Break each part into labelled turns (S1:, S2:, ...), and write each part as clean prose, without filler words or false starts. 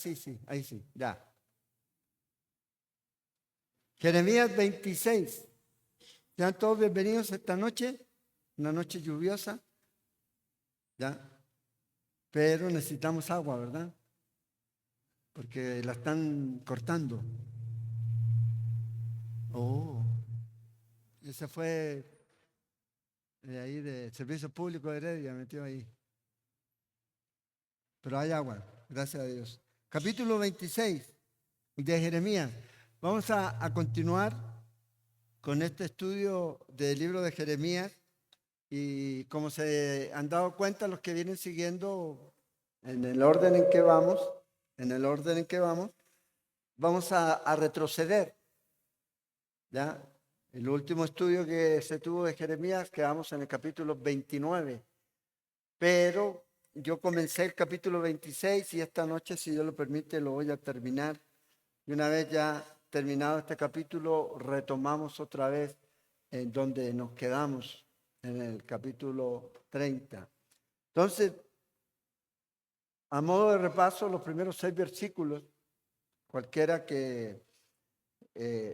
S1: sí, ahí sí, ya. Jeremías 26. Sean todos bienvenidos esta noche, una noche lluviosa, ya. Pero necesitamos agua, ¿verdad? Porque la están cortando. Oh, ese fue de ahí de Servicio Público de Heredia, metió ahí. Pero hay agua, gracias a Dios. Capítulo 26 de Jeremías. Vamos a continuar con este estudio del libro de Jeremías y como se han dado cuenta los que vienen siguiendo en el orden en que vamos, vamos a retroceder, ¿ya? El último estudio que se tuvo de Jeremías quedamos en el capítulo 29, pero yo comencé el capítulo 26 y esta noche, si Dios lo permite, lo voy a terminar. Y una vez ya terminado este capítulo, retomamos otra vez en donde nos quedamos, en el capítulo 30. Entonces, a modo de repaso, los primeros 6 versículos, cualquiera que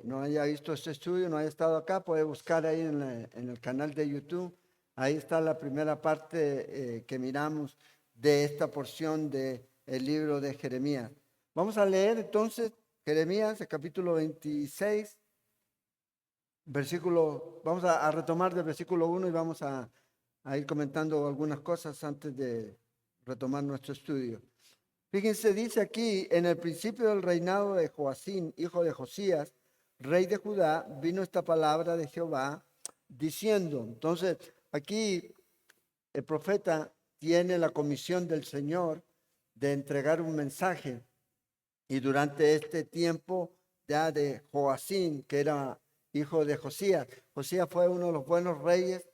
S1: no haya visto este estudio, no haya estado acá, puede buscar ahí en el canal de YouTube. Ahí está la primera parte que miramos de esta porción del libro de Jeremías. Vamos a leer entonces Jeremías, el capítulo 26, vamos a retomar del versículo 1 y vamos a ir comentando algunas cosas antes de retomar nuestro estudio. Fíjense, dice aquí, en el principio del reinado de Joacín, hijo de Josías, rey de Judá, vino esta palabra de Jehová diciendo. Entonces, aquí el profeta tiene la comisión del Señor de entregar un mensaje. Y durante este tiempo ya de Joacín, que era hijo de Josías, Josías fue uno de los buenos reyes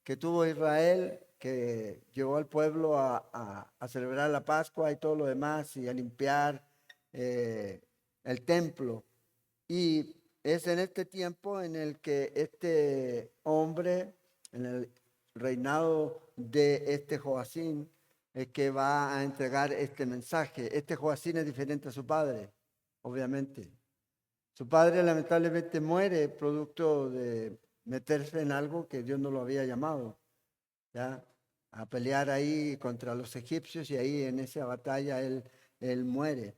S1: que tuvo Israel, que llevó al pueblo a celebrar la Pascua y todo lo demás, y a limpiar el templo. Y es en este tiempo en el que este hombre, en el reinado de este Joacín, es que va a entregar este mensaje. Este Joacín es diferente a su padre, obviamente. Su padre lamentablemente muere producto de meterse en algo que Dios no lo había llamado, ¿ya? A pelear ahí contra los egipcios y ahí en esa batalla él muere.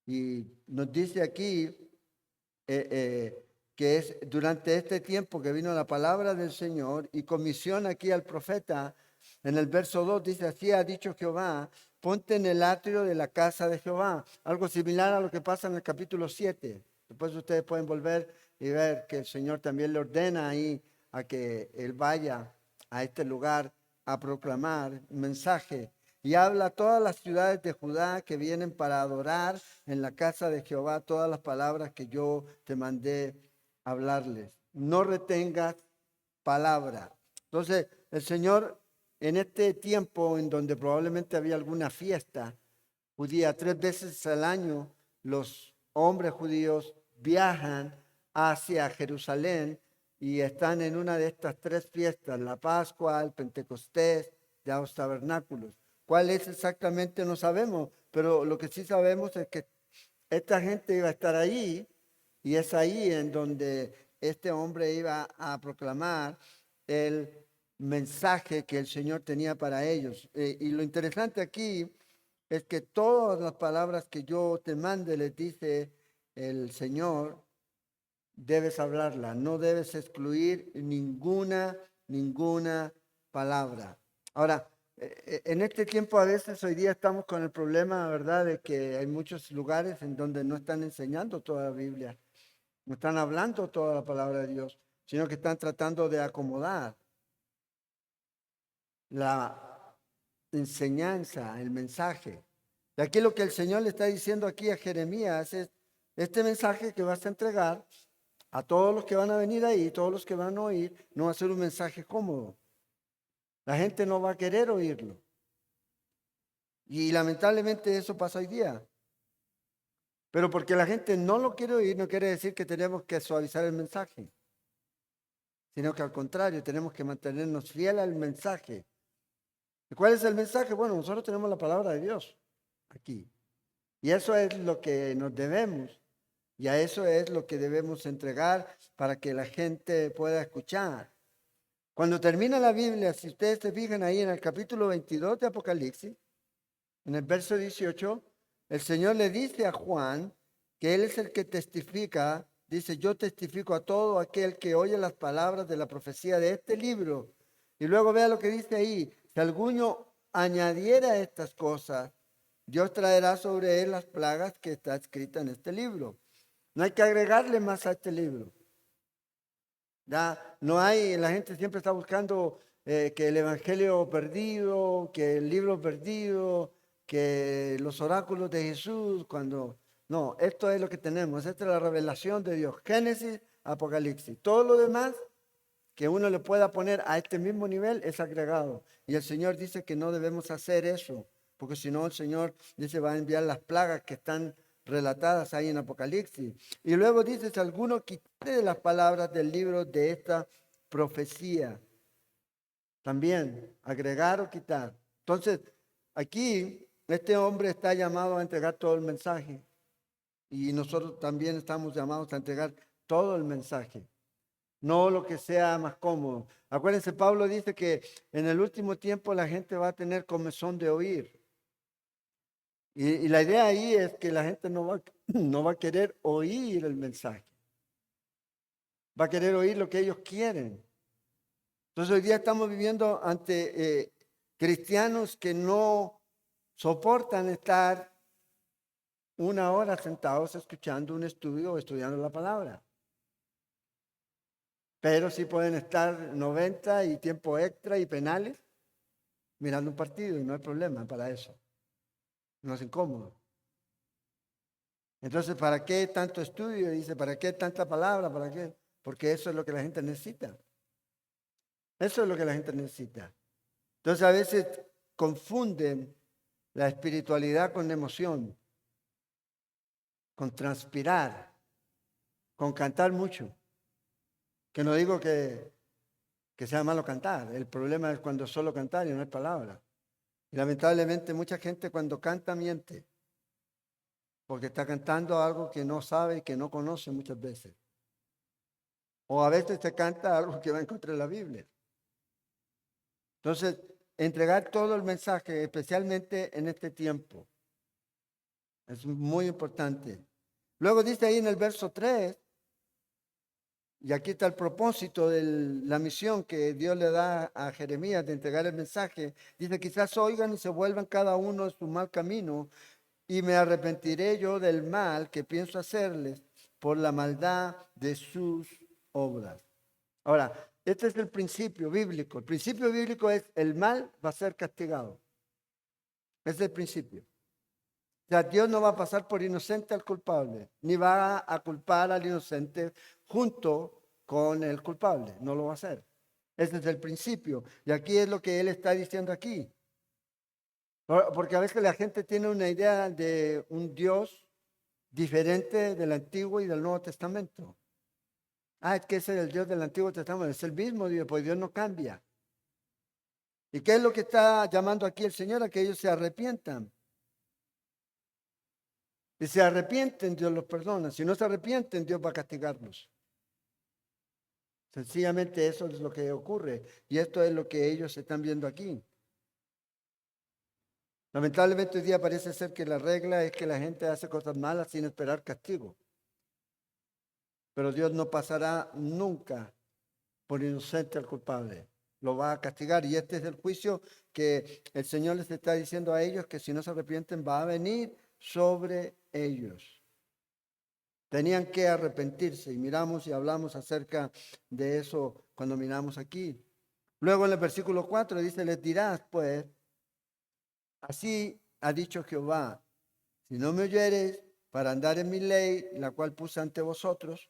S1: Y nos dice aquí que es durante este tiempo que vino la palabra del Señor y comisiona aquí al profeta. En el verso 2 dice, así ha dicho Jehová, ponte en el atrio de la casa de Jehová. Algo similar a lo que pasa en el capítulo 7. Después ustedes pueden volver y ver que el Señor también le ordena ahí a que él vaya a este lugar a proclamar un mensaje. Y habla a todas las ciudades de Judá que vienen para adorar en la casa de Jehová todas las palabras que yo te mandé hablarles. No retengas palabra. Entonces, el Señor, en este tiempo en donde probablemente había alguna fiesta judía, 3 veces al año los hombres judíos viajan hacia Jerusalén y están en una de estas 3 fiestas, la Pascua, el Pentecostés, ya los tabernáculos. ¿Cuál es exactamente? No sabemos, pero lo que sí sabemos es que esta gente iba a estar ahí y es ahí en donde este hombre iba a proclamar el mensaje que el Señor tenía para ellos. Y lo interesante aquí es que todas las palabras que yo te mande, les dice el Señor, debes hablarla, no debes excluir ninguna palabra. Ahora, en este tiempo a veces hoy día estamos con el problema, ¿verdad?, de que hay muchos lugares en donde no están enseñando toda la Biblia, no están hablando toda la palabra de Dios, sino que están tratando de acomodar la enseñanza, el mensaje. Y aquí lo que el Señor le está diciendo aquí a Jeremías es, este mensaje que vas a entregar a todos los que van a venir ahí, todos los que van a oír, no va a ser un mensaje cómodo. La gente no va a querer oírlo. Y lamentablemente eso pasa hoy día. Pero porque la gente no lo quiere oír, no quiere decir que tenemos que suavizar el mensaje, sino que al contrario, tenemos que mantenernos fieles al mensaje. ¿Y cuál es el mensaje? Bueno, nosotros tenemos la palabra de Dios aquí. Y eso es lo que nos debemos. Y a eso es lo que debemos entregar para que la gente pueda escuchar. Cuando termina la Biblia, si ustedes se fijan ahí en el capítulo 22 de Apocalipsis, en el verso 18, el Señor le dice a Juan que Él es el que testifica. Dice, yo testifico a todo aquel que oye las palabras de la profecía de este libro. Y luego vea lo que dice ahí. Si alguno añadiera estas cosas, Dios traerá sobre él las plagas que está escrita en este libro. No hay que agregarle más a este libro. ¿Ya? No hay, la gente siempre está buscando que el evangelio perdido, que el libro perdido, que los oráculos de Jesús, cuando... No, esto es lo que tenemos, esta es la revelación de Dios, Génesis, Apocalipsis. Todo lo demás que uno le pueda poner a este mismo nivel es agregado. Y el Señor dice que no debemos hacer eso, porque si no el Señor dice va a enviar las plagas que están relatadas ahí en Apocalipsis. Y luego dice, si alguno quite de las palabras del libro de esta profecía, también agregar o quitar. Entonces, aquí este hombre está llamado a entregar todo el mensaje y nosotros también estamos llamados a entregar todo el mensaje, no lo que sea más cómodo. Acuérdense, Pablo dice que en el último tiempo la gente va a tener comezón de oír. Y la idea ahí es que la gente no va a querer oír el mensaje. Va a querer oír lo que ellos quieren. Entonces hoy día estamos viviendo ante cristianos que no soportan estar una hora sentados escuchando un estudio o estudiando la palabra. Pero sí pueden estar 90 y tiempo extra y penales mirando un partido y no hay problema para eso. No es incómodo. Entonces, ¿para qué tanto estudio? Dice, ¿para qué tanta palabra? ¿Para qué? Porque eso es lo que la gente necesita. Eso es lo que la gente necesita. Entonces, a veces confunden la espiritualidad con emoción, con transpirar, con cantar mucho. Que no digo que sea malo cantar. El problema es cuando solo cantar y no hay palabra. Y lamentablemente mucha gente cuando canta miente. Porque está cantando algo que no sabe y que no conoce muchas veces. O a veces se canta algo que va en contra de la Biblia. Entonces, entregar todo el mensaje, especialmente en este tiempo, es muy importante. Luego dice ahí en el verso 3, y aquí está el propósito de la misión que Dios le da a Jeremías de entregar el mensaje. Dice, quizás oigan y se vuelvan cada uno de su mal camino, y me arrepentiré yo del mal que pienso hacerles por la maldad de sus obras. Ahora, este es el principio bíblico. El principio bíblico es el mal va a ser castigado. Ese es el principio. O sea, Dios no va a pasar por inocente al culpable, ni va a culpar al inocente junto con el culpable. No lo va a hacer. Ese es el principio. Y aquí es lo que él está diciendo aquí. Porque a veces la gente tiene una idea de un Dios diferente del Antiguo y del Nuevo Testamento. Ah, es que ese es el Dios del Antiguo Testamento. Es el mismo Dios, pues Dios no cambia. ¿Y qué es lo que está llamando aquí el Señor? A que ellos se arrepientan. Si se arrepienten, Dios los perdona. Si no se arrepienten, Dios va a castigarlos. Sencillamente eso es lo que ocurre. Y esto es lo que ellos están viendo aquí. Lamentablemente hoy día parece ser que la regla es que la gente hace cosas malas sin esperar castigo. Pero Dios no pasará nunca por inocente al culpable. Lo va a castigar. Y este es el juicio que el Señor les está diciendo a ellos, que si no se arrepienten va a venir sobre ellos. Tenían que arrepentirse y miramos y hablamos acerca de eso cuando miramos aquí. Luego en el versículo 4 dice, les dirás pues, así ha dicho Jehová, si no me oyeres para andar en mi ley, la cual puse ante vosotros,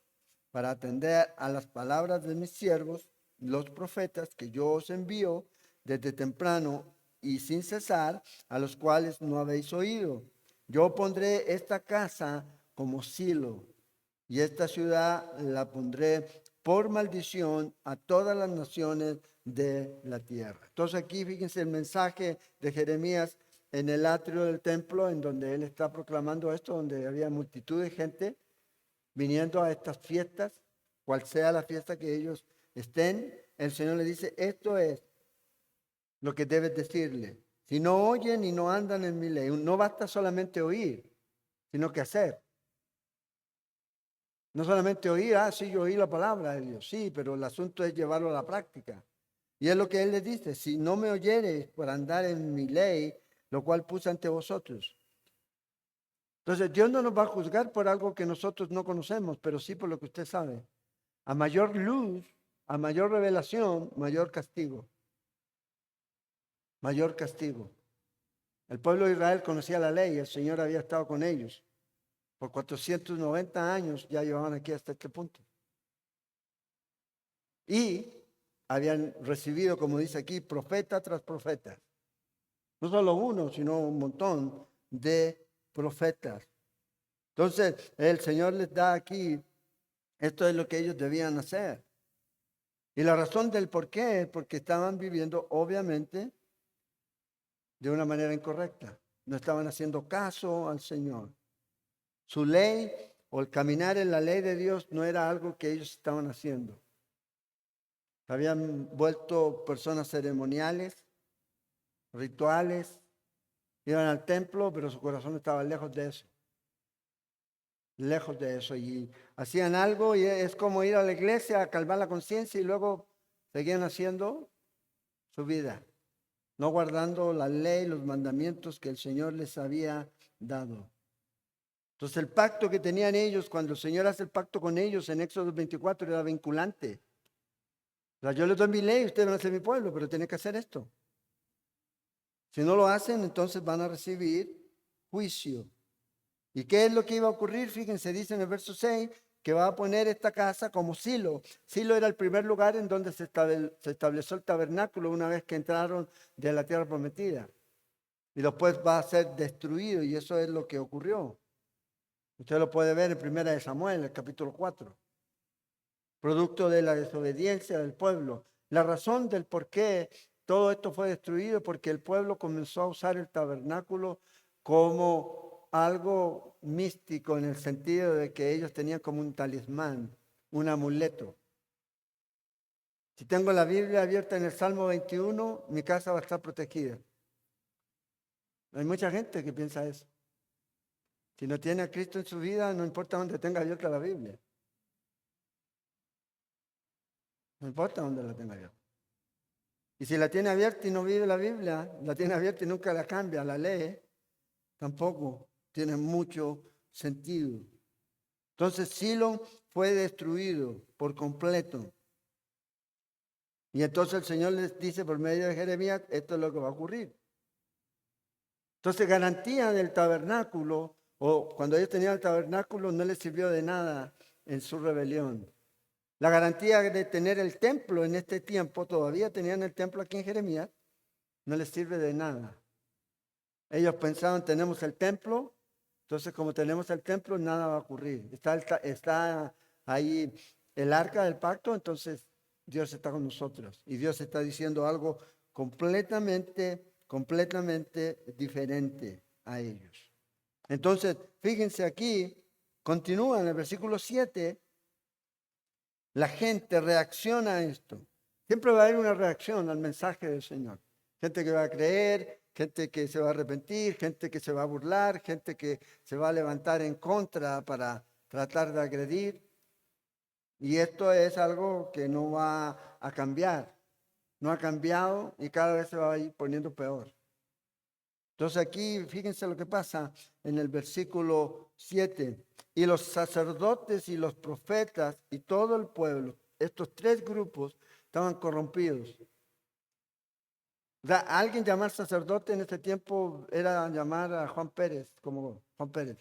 S1: para atender a las palabras de mis siervos, los profetas que yo os envío desde temprano y sin cesar, a los cuales no habéis oído. Yo pondré esta casa como silo y esta ciudad la pondré por maldición a todas las naciones de la tierra. Entonces aquí fíjense el mensaje de Jeremías en el atrio del templo, en donde él está proclamando esto, donde había multitud de gente viniendo a estas fiestas, cual sea la fiesta que ellos estén, el Señor le dice, esto es lo que debes decirle. Si no oyen y no andan en mi ley, no basta solamente oír, sino que hacer. No solamente oír, sí, yo oí la palabra de Dios, sí, pero el asunto es llevarlo a la práctica. Y es lo que Él les dice, si no me oyeres por andar en mi ley, lo cual puse ante vosotros. Entonces, Dios no nos va a juzgar por algo que nosotros no conocemos, pero sí por lo que usted sabe. A mayor luz, a mayor revelación, mayor castigo. Mayor castigo. El pueblo de Israel conocía la ley, el Señor había estado con ellos. Por 490 años ya llevaban aquí hasta este punto. Y habían recibido, como dice aquí, profeta tras profeta. No solo uno, sino un montón de profetas. Entonces, el Señor les da aquí, esto es lo que ellos debían hacer. Y la razón del por qué es porque estaban viviendo, obviamente, de una manera incorrecta. No estaban haciendo caso al Señor. Su ley o el caminar en la ley de Dios no era algo que ellos estaban haciendo. Se habían vuelto personas ceremoniales, rituales, iban al templo, pero su corazón estaba lejos de eso. Lejos de eso. Y hacían algo y es como ir a la iglesia a calmar la conciencia y luego seguían haciendo su vida, no guardando la ley, los mandamientos que el Señor les había dado. Entonces el pacto que tenían ellos, cuando el Señor hace el pacto con ellos en Éxodo 24, era vinculante. O sea, yo les doy mi ley, ustedes van a ser mi pueblo, pero tienen que hacer esto. Si no lo hacen, entonces van a recibir juicio. ¿Y qué es lo que iba a ocurrir? Fíjense, dice en el verso 6, que va a poner esta casa como Silo. Silo era el primer lugar en donde se estableció el tabernáculo una vez que entraron de la tierra prometida. Y después va a ser destruido, y eso es lo que ocurrió. Usted lo puede ver en 1 Samuel, el capítulo 4. Producto de la desobediencia del pueblo. La razón del por qué todo esto fue destruido, porque el pueblo comenzó a usar el tabernáculo como algo místico, en el sentido de que ellos tenían como un talismán, un amuleto. Si tengo la Biblia abierta en el Salmo 21, mi casa va a estar protegida. Hay mucha gente que piensa eso. Si no tiene a Cristo en su vida, no importa dónde tenga abierta la Biblia. No importa dónde la tenga abierta. Y si la tiene abierta y no vive la Biblia, la tiene abierta y nunca la cambia, la lee, tampoco tiene mucho sentido. Entonces Silo fue destruido por completo. Y entonces el Señor les dice por medio de Jeremías, esto es lo que va a ocurrir. Entonces garantía del tabernáculo, o cuando ellos tenían el tabernáculo, no les sirvió de nada en su rebelión. La garantía de tener el templo en este tiempo, todavía tenían el templo aquí en Jeremías, no les sirve de nada. Ellos pensaban, tenemos el templo, entonces como tenemos el templo, nada va a ocurrir. Está ahí el arca del pacto, entonces Dios está con nosotros. Y Dios está diciendo algo completamente diferente a ellos. Entonces, fíjense aquí, continúa en el versículo 7, la gente reacciona a esto. Siempre va a haber una reacción al mensaje del Señor. Gente que va a creer, gente que se va a arrepentir, gente que se va a burlar, gente que se va a levantar en contra para tratar de agredir. Y esto es algo que no va a cambiar. No ha cambiado y cada vez se va a ir poniendo peor. Entonces aquí fíjense lo que pasa en el versículo 7. Y los sacerdotes y los profetas y todo el pueblo, estos tres grupos, estaban corrompidos. O sea, alguien llamar sacerdote en este tiempo era llamar a Juan Pérez, como Juan Pérez.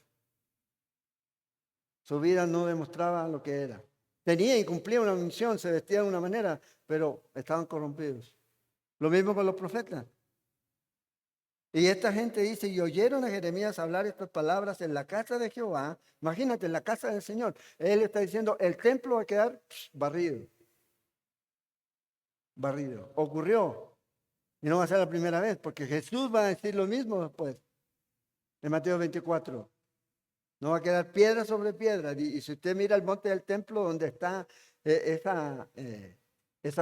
S1: Su vida no demostraba lo que era. Tenía y cumplía una misión, se vestía de una manera, pero estaban corrompidos. Lo mismo con los profetas. Y esta gente dice, y oyeron a Jeremías hablar estas palabras en la casa de Jehová. Imagínate, en la casa del Señor. Él está diciendo, el templo va a quedar barrido. Barrido. Ocurrió. Y no va a ser la primera vez, porque Jesús va a decir lo mismo después, en Mateo 24. No va a quedar piedra sobre piedra. Y si usted mira el monte del templo, donde está esa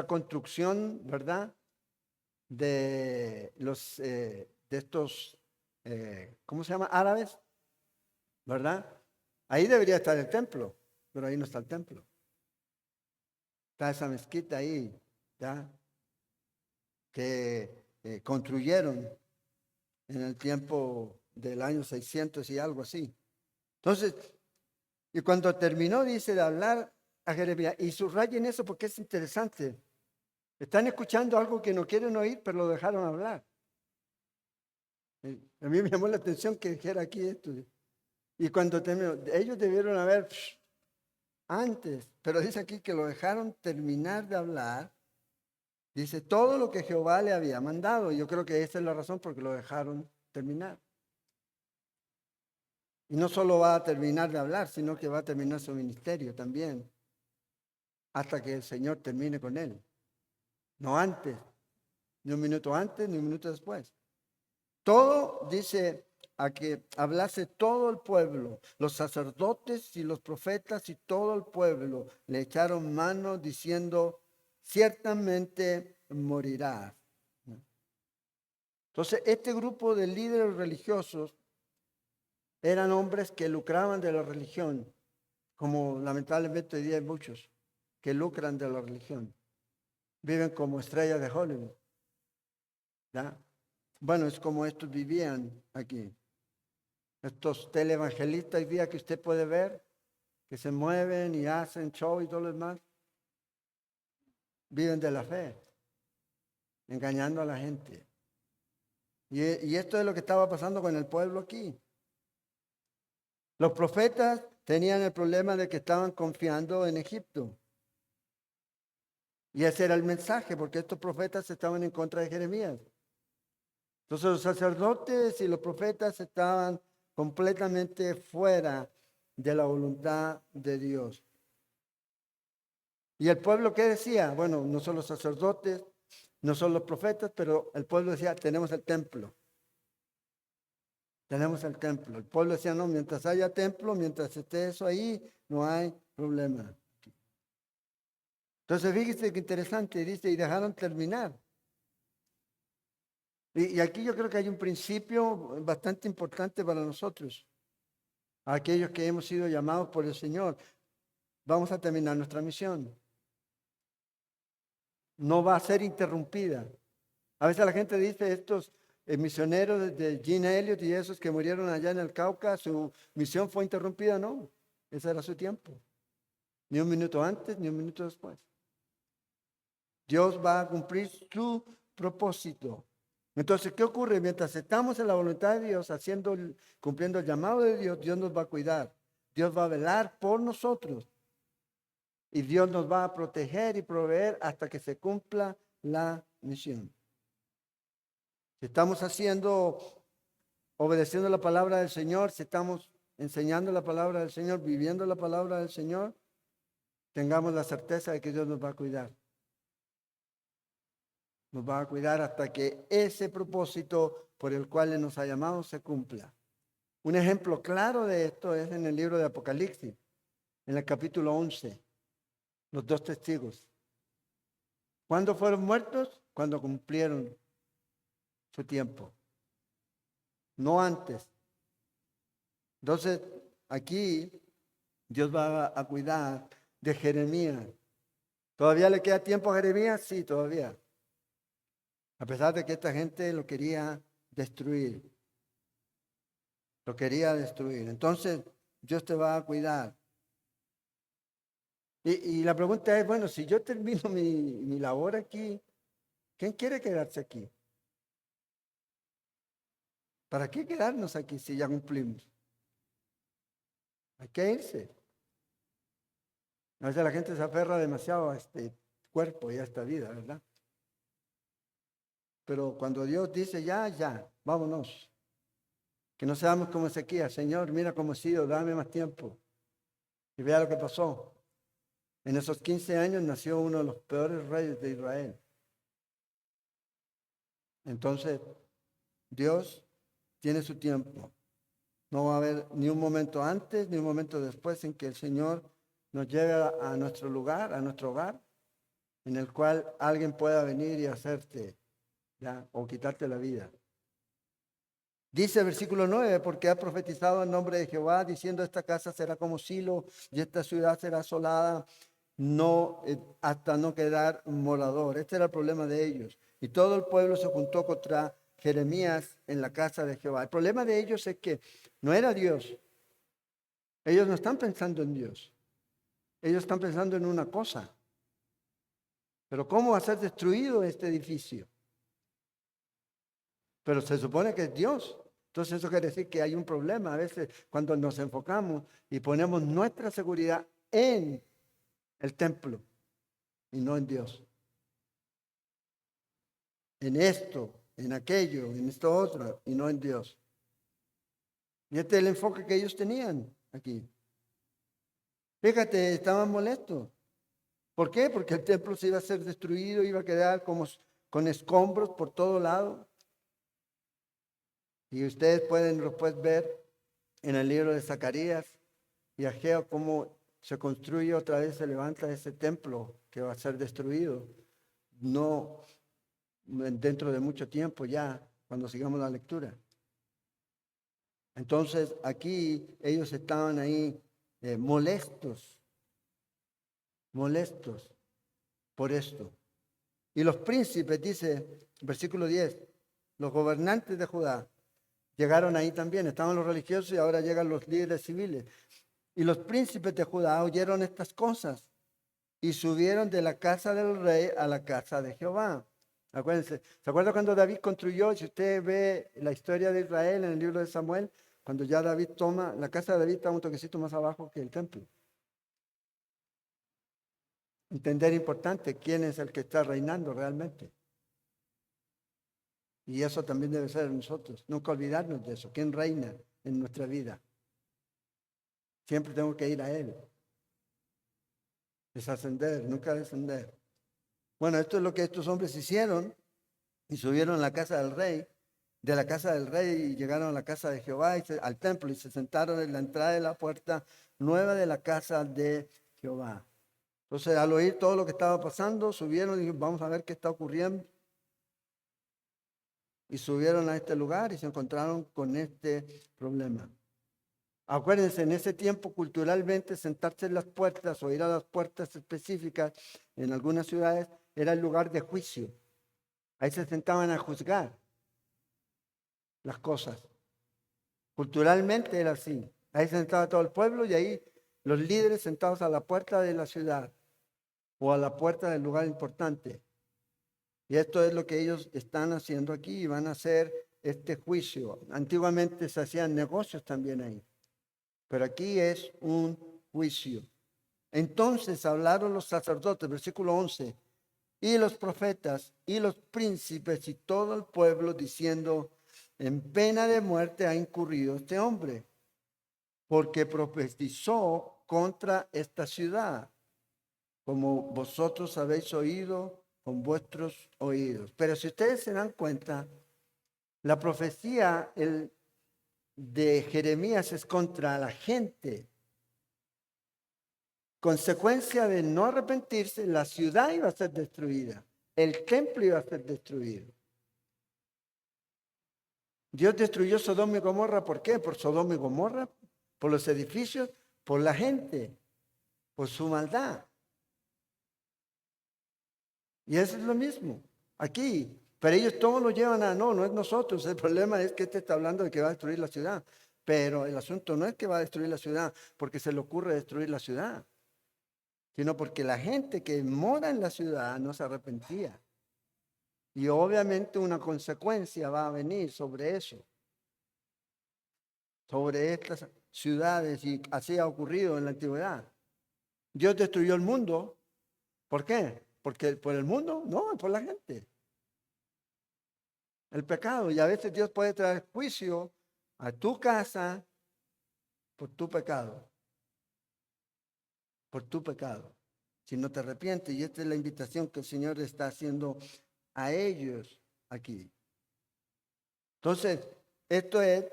S1: construcción, ¿verdad? De estos, ¿cómo se llama? Árabes, ¿verdad? Ahí debería estar el templo, pero ahí no está el templo. Está esa mezquita ahí, ¿ya? Que construyeron en el tiempo del año 600 y algo así. Entonces, y cuando terminó, dice, de hablar a Jeremías, y subrayen eso porque es interesante. Están escuchando algo que no quieren oír, pero lo dejaron hablar. A mí me llamó la atención que dijera aquí esto. Y cuando terminó, ellos debieron haber antes, pero dice aquí que lo dejaron terminar de hablar. Dice todo lo que Jehová le había mandado. Yo creo que esa es la razón por que lo dejaron terminar. Y no solo va a terminar de hablar, sino que va a terminar su ministerio también, hasta que el Señor termine con él. No antes, ni un minuto antes, ni un minuto después. Todo, dice, a que hablase todo el pueblo, los sacerdotes y los profetas y todo el pueblo le echaron mano diciendo, ciertamente morirá. Entonces, este grupo de líderes religiosos eran hombres que lucraban de la religión, como lamentablemente hoy día hay muchos que lucran de la religión. Viven como estrellas de Hollywood. ¿Ya? Bueno, es como estos vivían aquí. Estos televangelistas hoy día que usted puede ver, que se mueven y hacen show y todo lo demás, viven de la fe, engañando a la gente. Y esto es lo que estaba pasando con el pueblo aquí. Los profetas tenían el problema de que estaban confiando en Egipto. Y ese era el mensaje, porque estos profetas estaban en contra de Jeremías. Entonces los sacerdotes y los profetas estaban completamente fuera de la voluntad de Dios. ¿Y el pueblo qué decía? Bueno, no son los sacerdotes, no son los profetas, pero el pueblo decía, tenemos el templo. Tenemos el templo. El pueblo decía, no, mientras haya templo, mientras esté eso ahí, no hay problema. Entonces, fíjese qué interesante, dice, y dejaron terminar. Y aquí yo creo que hay un principio bastante importante para nosotros, aquellos que hemos sido llamados por el Señor. Vamos a terminar nuestra misión. No va a ser interrumpida. A veces la gente dice, estos misioneros de Gene Elliot y esos que murieron allá en el Cauca, su misión fue interrumpida. No, ese era su tiempo. Ni un minuto antes, ni un minuto después. Dios va a cumplir su propósito. Entonces, ¿qué ocurre? Mientras estamos en la voluntad de Dios, cumpliendo el llamado de Dios, Dios nos va a cuidar. Dios va a velar por nosotros. Y Dios nos va a proteger y proveer hasta que se cumpla la misión. Si estamos obedeciendo la palabra del Señor, si estamos enseñando la palabra del Señor, viviendo la palabra del Señor, tengamos la certeza de que Dios nos va a cuidar. Nos va a cuidar hasta que ese propósito por el cual Él nos ha llamado se cumpla. Un ejemplo claro de esto es en el libro de Apocalipsis, en el capítulo 11, los dos testigos. ¿Cuándo fueron muertos? Cuando cumplieron su tiempo, no antes. Entonces, aquí Dios va a cuidar de Jeremías. ¿Todavía le queda tiempo a Jeremías? Sí, todavía. A pesar de que esta gente lo quería destruir. Lo quería destruir. Entonces, Dios te va a cuidar. Y la pregunta es, bueno, si yo termino mi labor aquí, ¿quién quiere quedarse aquí? ¿Para qué quedarnos aquí si ya cumplimos? Hay que irse. A veces la gente se aferra demasiado a este cuerpo y a esta vida, ¿verdad? Pero cuando Dios dice ya, vámonos. Que no seamos como Ezequías, Señor, mira cómo he sido, dame más tiempo. Y vea lo que pasó. En esos 15 años nació uno de los peores reyes de Israel. Entonces, Dios tiene su tiempo. No va a haber ni un momento antes ni un momento después en que el Señor nos lleve a nuestro lugar, a nuestro hogar, en el cual alguien pueda venir y hacerte, ¿ya? O quitarte la vida. Dice el versículo 9, porque ha profetizado en nombre de Jehová, diciendo: esta casa será como Silo y esta ciudad será asolada, no, hasta no quedar morador. Este era el problema de ellos. Y todo el pueblo se juntó contra Jeremías en la casa de Jehová. El problema de ellos es que no era Dios. Ellos no están pensando en Dios. Ellos están pensando en una cosa. Pero ¿cómo va a ser destruido este edificio? Pero se supone que es Dios. Entonces eso quiere decir que hay un problema a veces cuando nos enfocamos y ponemos nuestra seguridad en el templo y no en Dios. En esto, en aquello, en esto otro y no en Dios. Y este es el enfoque que ellos tenían aquí. Fíjate, estaban molestos. ¿Por qué? Porque el templo se iba a ser destruido, iba a quedar como con escombros por todo lado. Y ustedes pueden después ver en el libro de Zacarías y Ageo cómo se construye otra vez, se levanta ese templo que va a ser destruido. No dentro de mucho tiempo ya, cuando sigamos la lectura. Entonces aquí ellos estaban ahí molestos por esto. Y los príncipes, dice versículo 10, los gobernantes de Judá llegaron ahí también, estaban los religiosos y ahora llegan los líderes civiles. Y los príncipes de Judá oyeron estas cosas y subieron de la casa del rey a la casa de Jehová. Acuérdense, ¿se acuerda cuando David construyó? Si usted ve la historia de Israel en el libro de Samuel, cuando ya David toma, la casa de David está un toquecito más abajo que el templo. Entender importante quién es el que está reinando realmente. Y eso también debe ser en nosotros. Nunca olvidarnos de eso. ¿Quién reina en nuestra vida? Siempre tengo que ir a Él. Desascender, nunca descender. Bueno, esto es lo que estos hombres hicieron y subieron a la casa del rey. De la casa del rey y llegaron a la casa de Jehová y al templo y se sentaron en la entrada de la puerta nueva de la casa de Jehová. Entonces, al oír todo lo que estaba pasando, subieron y dijeron: vamos a ver qué está ocurriendo. Y subieron a este lugar y se encontraron con este problema. Acuérdense, en ese tiempo culturalmente sentarse en las puertas o ir a las puertas específicas en algunas ciudades era el lugar de juicio. Ahí se sentaban a juzgar las cosas. Culturalmente era así. Ahí se sentaba todo el pueblo y ahí los líderes sentados a la puerta de la ciudad o a la puerta del lugar importante. Y esto es lo que ellos están haciendo aquí y van a hacer este juicio. Antiguamente se hacían negocios también ahí, pero aquí es un juicio. Entonces hablaron los sacerdotes, versículo 11, y los profetas y los príncipes y todo el pueblo diciendo: en pena de muerte ha incurrido este hombre, porque profetizó contra esta ciudad, como vosotros habéis oído con vuestros oídos. Pero si ustedes se dan cuenta, la profecía de Jeremías es contra la gente. Consecuencia de no arrepentirse, la ciudad iba a ser destruida, el templo iba a ser destruido. Dios destruyó Sodoma y Gomorra, ¿por qué? Por Sodoma y Gomorra, por los edificios, por la gente, por su maldad. Y eso es lo mismo aquí. Pero ellos todos lo llevan a: no es nosotros. El problema es que este está hablando de que va a destruir la ciudad. Pero el asunto no es que va a destruir la ciudad porque se le ocurre destruir la ciudad, sino porque la gente que mora en la ciudad no se arrepentía. Y obviamente una consecuencia va a venir sobre eso, sobre estas ciudades, y así ha ocurrido en la antigüedad. Dios destruyó el mundo. ¿Por qué? Porque por el mundo, no, por la gente. El pecado. Y a veces Dios puede traer juicio a tu casa por tu pecado. Por tu pecado. Si no te arrepientes. Y esta es la invitación que el Señor está haciendo a ellos aquí. Entonces, esto es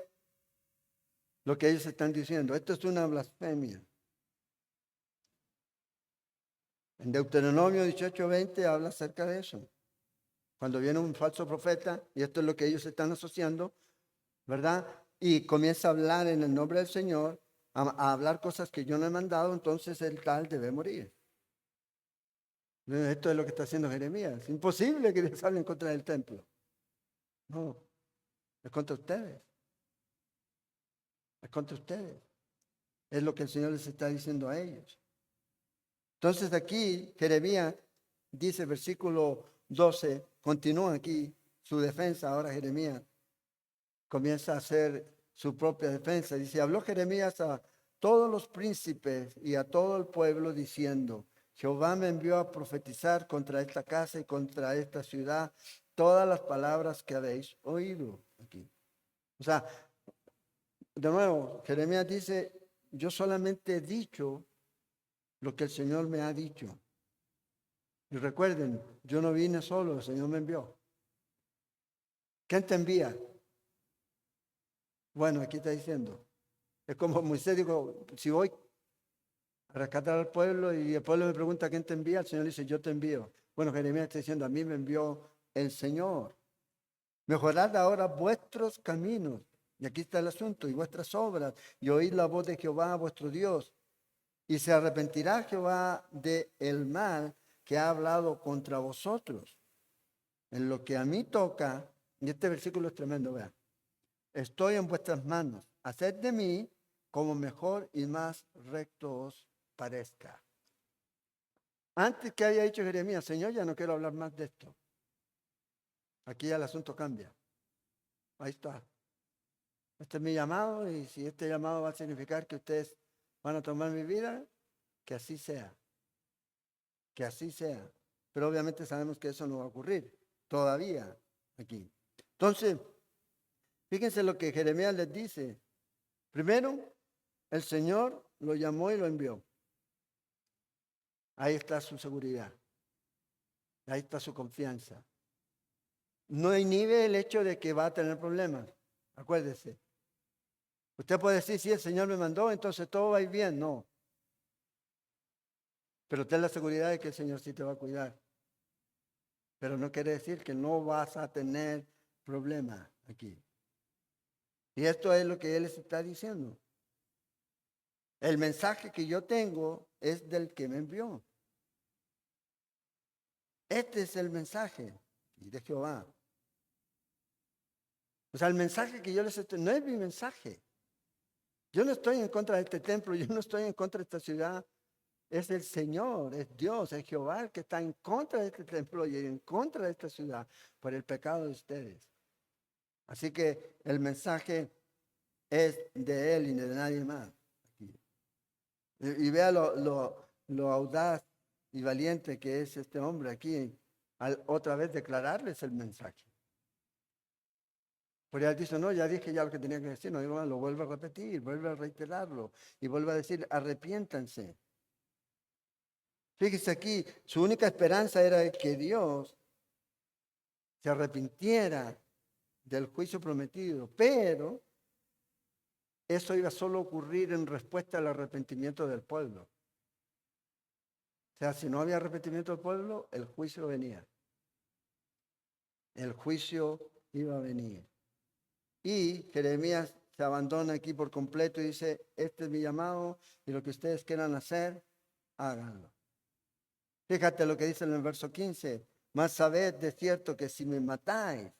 S1: lo que ellos están diciendo. Esto es una blasfemia. En Deuteronomio 18:20 habla acerca de eso. Cuando viene un falso profeta, y esto es lo que ellos están asociando, ¿verdad? Y comienza a hablar en el nombre del Señor, a hablar cosas que yo no he mandado, entonces el tal debe morir. Esto es lo que está haciendo Jeremías. Es imposible que Dios hable en contra del templo. No, es contra ustedes. Es contra ustedes. Es lo que el Señor les está diciendo a ellos. Entonces aquí Jeremías dice, versículo 12, continúa aquí su defensa. Ahora Jeremías comienza a hacer su propia defensa. Dice, habló Jeremías a todos los príncipes y a todo el pueblo diciendo, Jehová me envió a profetizar contra esta casa y contra esta ciudad todas las palabras que habéis oído aquí. O sea, de nuevo, Jeremías dice, yo solamente he dicho lo que el Señor me ha dicho. Y recuerden, yo no vine solo, el Señor me envió. ¿Quién te envía? Bueno, aquí está diciendo. Es como Moisés dijo, si voy a rescatar al pueblo y el pueblo me pregunta quién te envía, el Señor dice, yo te envío. Bueno, Jeremías está diciendo, a mí me envió el Señor. Mejorad ahora vuestros caminos. Y aquí está el asunto, y vuestras obras, y oíd la voz de Jehová vuestro Dios. Y se arrepentirá Jehová de el mal que ha hablado contra vosotros. En lo que a mí toca, y este versículo es tremendo, vean. Estoy en vuestras manos. Haced de mí como mejor y más recto os parezca. Antes que haya dicho Jeremías, Señor, ya no quiero hablar más de esto. Aquí ya el asunto cambia. Ahí está. Este es mi llamado y si este llamado va a significar que ustedes van a tomar mi vida, que así sea. Que así sea. Pero obviamente sabemos que eso no va a ocurrir todavía aquí. Entonces, fíjense lo que Jeremías les dice. Primero, el Señor lo llamó y lo envió. Ahí está su seguridad. Ahí está su confianza. No inhibe el hecho de que va a tener problemas. Acuérdese. Usted puede decir, si el Señor me mandó, entonces todo va a ir bien. No. Pero ten la seguridad de que el Señor sí te va a cuidar. Pero no quiere decir que no vas a tener problemas aquí. Y esto es lo que Él les está diciendo. El mensaje que yo tengo es del que me envió. Este es el mensaje de Jehová. O sea, el mensaje que yo les estoy, no es mi mensaje. Yo no estoy en contra de este templo, yo no estoy en contra de esta ciudad. Es el Señor, es Dios, es Jehová el que está en contra de este templo y en contra de esta ciudad por el pecado de ustedes. Así que el mensaje es de Él y de nadie más. Y vea lo audaz y valiente que es este hombre aquí al otra vez declararles el mensaje. Porque él dice, no, ya dije ya lo que tenía que decir, no, lo vuelve a repetir, vuelve a reiterarlo y vuelve a decir, arrepiéntanse. Fíjese aquí, su única esperanza era que Dios se arrepintiera del juicio prometido, pero eso iba solo a ocurrir en respuesta al arrepentimiento del pueblo. O sea, si no había arrepentimiento del pueblo, el juicio venía. El juicio iba a venir. Y Jeremías se abandona aquí por completo y dice, este es mi llamado y lo que ustedes quieran hacer, háganlo. Fíjate lo que dice en el verso 15. Mas sabed de cierto que si me matáis,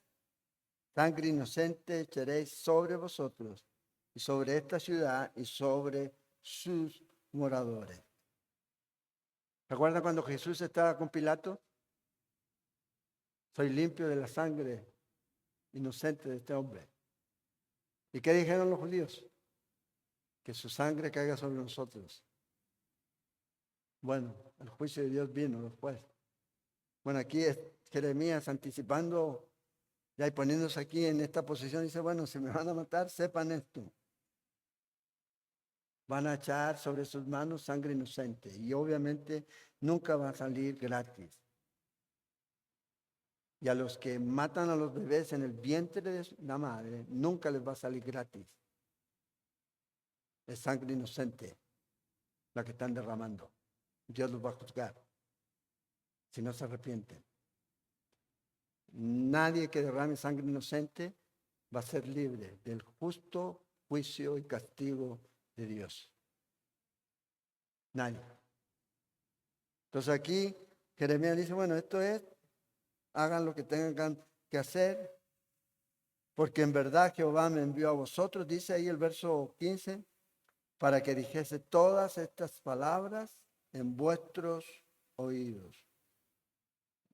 S1: sangre inocente echaréis sobre vosotros y sobre esta ciudad y sobre sus moradores. ¿Recuerdan cuando Jesús estaba con Pilato? Soy limpio de la sangre inocente de este hombre. ¿Y qué dijeron los judíos? Que su sangre caiga sobre nosotros. Bueno, el juicio de Dios vino después. Bueno, aquí es Jeremías anticipando, ya y poniéndose aquí en esta posición, dice, bueno, si me van a matar, sepan esto. Van a echar sobre sus manos sangre inocente y obviamente nunca va a salir gratis. Y a los que matan a los bebés en el vientre de la madre, nunca les va a salir gratis. Es sangre inocente la que están derramando. Dios los va a juzgar si no se arrepienten. Nadie que derrame sangre inocente va a ser libre del justo juicio y castigo de Dios. Nadie. Entonces aquí Jeremías dice, bueno, esto es, hagan lo que tengan que hacer, porque en verdad Jehová me envió a vosotros, dice ahí el verso 15, para que dijese todas estas palabras en vuestros oídos.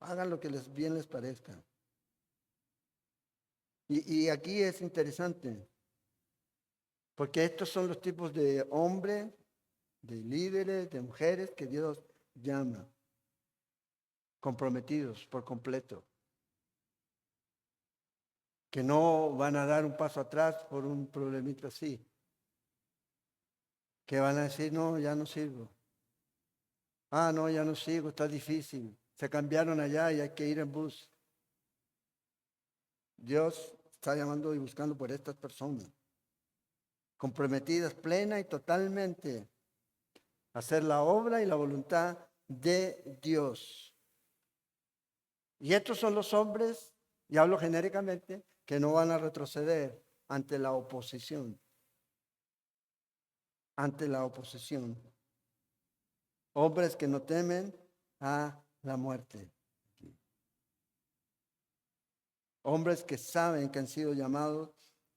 S1: Hagan lo que bien les parezca. Y aquí es interesante, porque estos son los tipos de hombres, de líderes, de mujeres que Dios llama, comprometidos por completo, que no van a dar un paso atrás por un problemita así, que van a decir, no, ya no sirvo. Ah, no, ya no sigo, está difícil. Se cambiaron allá y hay que ir en bus. Dios está llamando y buscando por estas personas, comprometidas plena y totalmente a hacer la obra y la voluntad de Dios. Y estos son los hombres, y hablo genéricamente, que no van a retroceder ante la oposición. Ante la oposición. Hombres que no temen a la muerte. Hombres que saben que han sido llamados,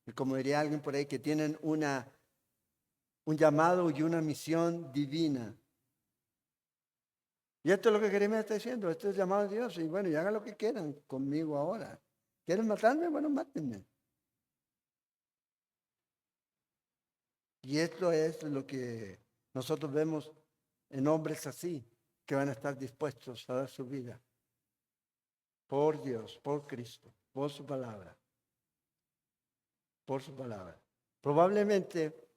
S1: y como diría alguien por ahí, que tienen un llamado y una misión divina. Y esto es lo que Jeremías está diciendo, esto es llamado de Dios, y bueno, y hagan lo que quieran conmigo ahora. ¿Quieren matarme? Bueno, mátenme. Y esto es lo que nosotros vemos en hombres así, que van a estar dispuestos a dar su vida por Dios, por Cristo, por su palabra, por su palabra. Probablemente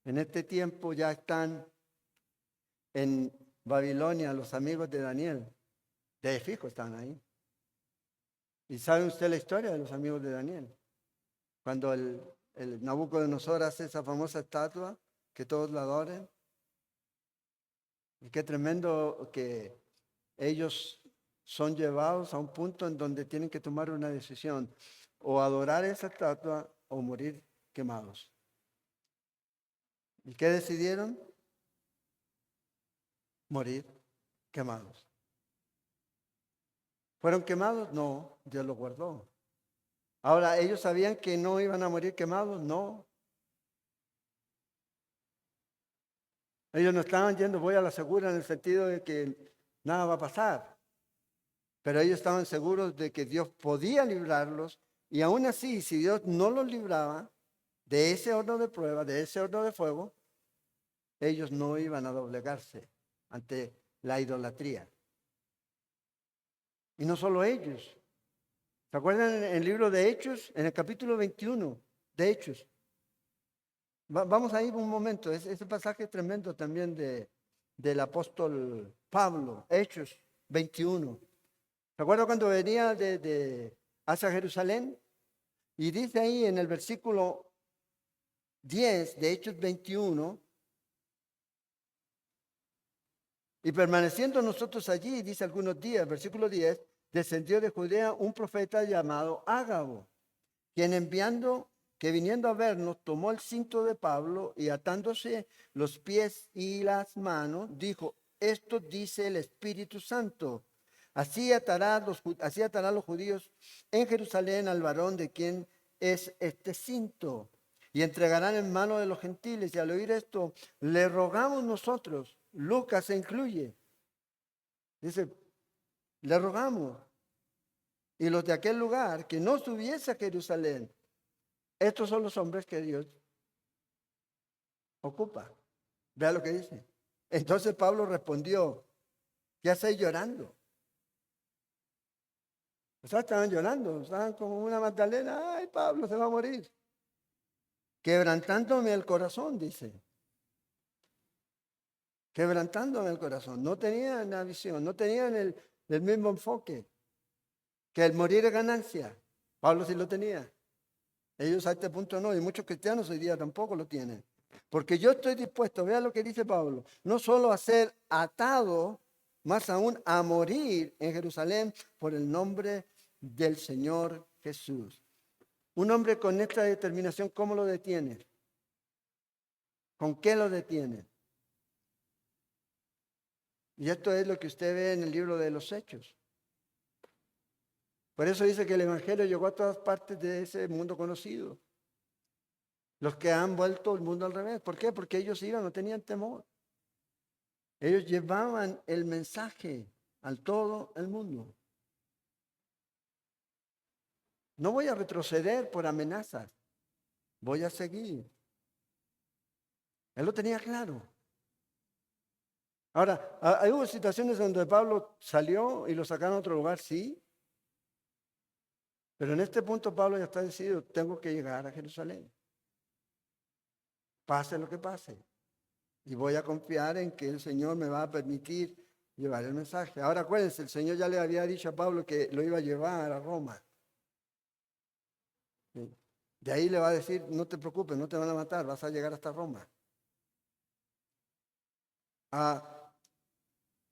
S1: en este tiempo ya están en Babilonia los amigos de Daniel. De fijo están ahí. ¿Y sabe usted la historia de los amigos de Daniel? Cuando el Nabucodonosor hace esa famosa estatua que todos la adoren. Y qué tremendo que ellos son llevados a un punto en donde tienen que tomar una decisión, o adorar esa estatua o morir quemados. ¿Y qué decidieron? Morir quemados. ¿Fueron quemados? No, Dios los guardó. Ahora, ¿ellos sabían que no iban a morir quemados? No. Ellos no estaban yendo, voy a la segura en el sentido de que nada va a pasar. Pero ellos estaban seguros de que Dios podía librarlos, y aún así, si Dios no los libraba de ese horno de prueba, de ese horno de fuego, ellos no iban a doblegarse ante la idolatría. Y no solo ellos. ¿Se acuerdan en el libro de Hechos? En el capítulo 21 de Hechos. Vamos a ir un momento. Ese pasaje tremendo también del apóstol Pablo. Hechos 21. ¿Se acuerdan cuando venía hacia Jerusalén? Y dice ahí en el versículo 10 de Hechos 21, y permaneciendo nosotros allí, dice algunos días, versículo 10, descendió de Judea un profeta llamado Ágabo, quien que viniendo a vernos, tomó el cinto de Pablo y atándose los pies y las manos, dijo, esto dice el Espíritu Santo. Así atarán los judíos en Jerusalén al varón de quien es este cinto, y entregarán en mano de los gentiles. Y al oír esto, le rogamos nosotros, Lucas se incluye, dice, le rogamos, y los de aquel lugar, que no subiese a Jerusalén. Estos son los hombres que Dios ocupa. Vea lo que dice. Entonces Pablo respondió, ¿qué hacéis llorando? O sea, estaban llorando, estaban como una Magdalena, ay, Pablo se va a morir. Quebrantándome el corazón, dice. Quebrantándome el corazón. No tenían la visión, no tenían el mismo enfoque. que el morir es ganancia. Pablo sí lo tenía. Ellos a este punto no, y muchos cristianos hoy día tampoco lo tienen. Porque yo estoy dispuesto, vea lo que dice Pablo, no solo a ser atado, más aún a morir en Jerusalén por el nombre del Señor Jesús. Un hombre con esta determinación, ¿cómo lo detiene? ¿Con qué lo detiene? Y esto es lo que usted ve en el libro de los Hechos. Por eso dice que el Evangelio llegó a todas partes de ese mundo conocido. Los que han vuelto el mundo al revés. ¿Por qué? Porque ellos iban, no tenían temor. Ellos llevaban el mensaje al todo el mundo. No voy a retroceder por amenazas. Voy a seguir. Él lo tenía claro. Ahora, hubo situaciones donde Pablo salió y lo sacaron a otro lugar, sí. Pero en este punto Pablo ya está decidido, tengo que llegar a Jerusalén. Pase lo que pase. Y voy a confiar en que el Señor me va a permitir llevar el mensaje. Ahora acuérdense, el Señor ya le había dicho a Pablo que lo iba a llevar a Roma. ¿Sí? De ahí le va a decir, no te preocupes, no te van a matar, vas a llegar hasta Roma. A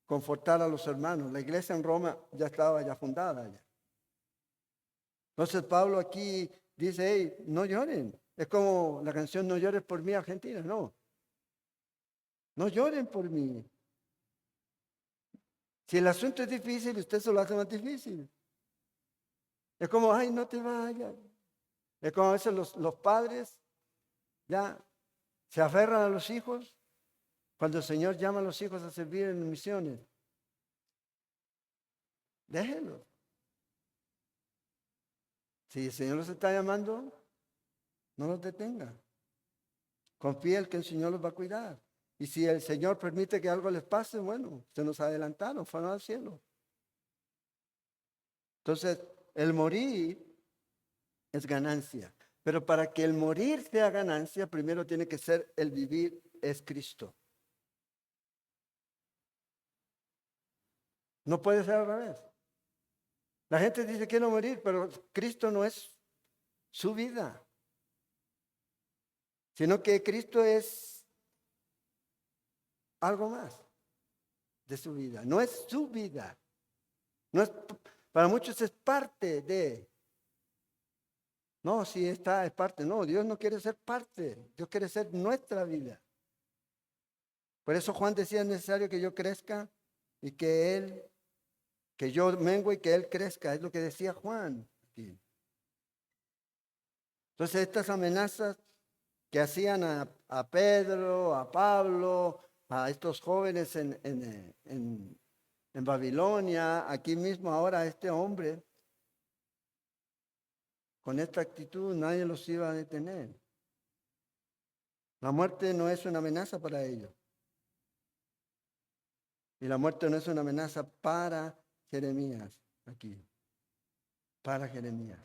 S1: confortar a los hermanos. La iglesia en Roma ya estaba ya fundada. Ya. Entonces Pablo aquí dice, hey, no lloren. Es como la canción No llores por mí, Argentina. No, no lloren por mí. Si el asunto es difícil, usted se lo hace más difícil. Es como, ay, no te vayas. Es como a veces los padres ya se aferran a los hijos cuando el Señor llama a los hijos a servir en misiones. Déjenlos. Si el Señor los está llamando, no los detenga. Confíe que el Señor los va a cuidar. Y si el Señor permite que algo les pase, bueno, se nos adelantaron, fueron al cielo. Entonces, el morir es ganancia. Pero para que el morir sea ganancia, primero tiene que ser el vivir es Cristo. No puede ser al revés. La gente dice quiero morir, pero Cristo no es su vida, sino que Cristo es algo más de su vida. No es su vida. No es, para muchos es parte de. No, sí está, es parte. No, Dios no quiere ser parte. Dios quiere ser nuestra vida. Por eso Juan decía, es necesario que yo crezca y que yo mengue y que Él crezca. Es lo que decía Juan. Entonces estas amenazas que hacían a Pedro, a Pablo, a estos jóvenes en Babilonia, aquí mismo ahora a este hombre, con esta actitud nadie los iba a detener. La muerte no es una amenaza para ellos. Y la muerte no es una amenaza para Jeremías aquí, para Jeremías.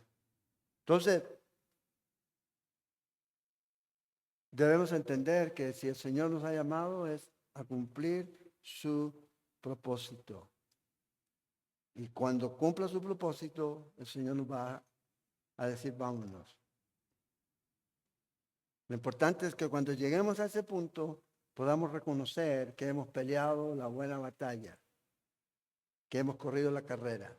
S1: Entonces, debemos entender que si el Señor nos ha llamado es a cumplir su propósito. Y cuando cumpla su propósito, el Señor nos va a decir, vámonos. Lo importante es que cuando lleguemos a ese punto, podamos reconocer que hemos peleado la buena batalla, que hemos corrido la carrera,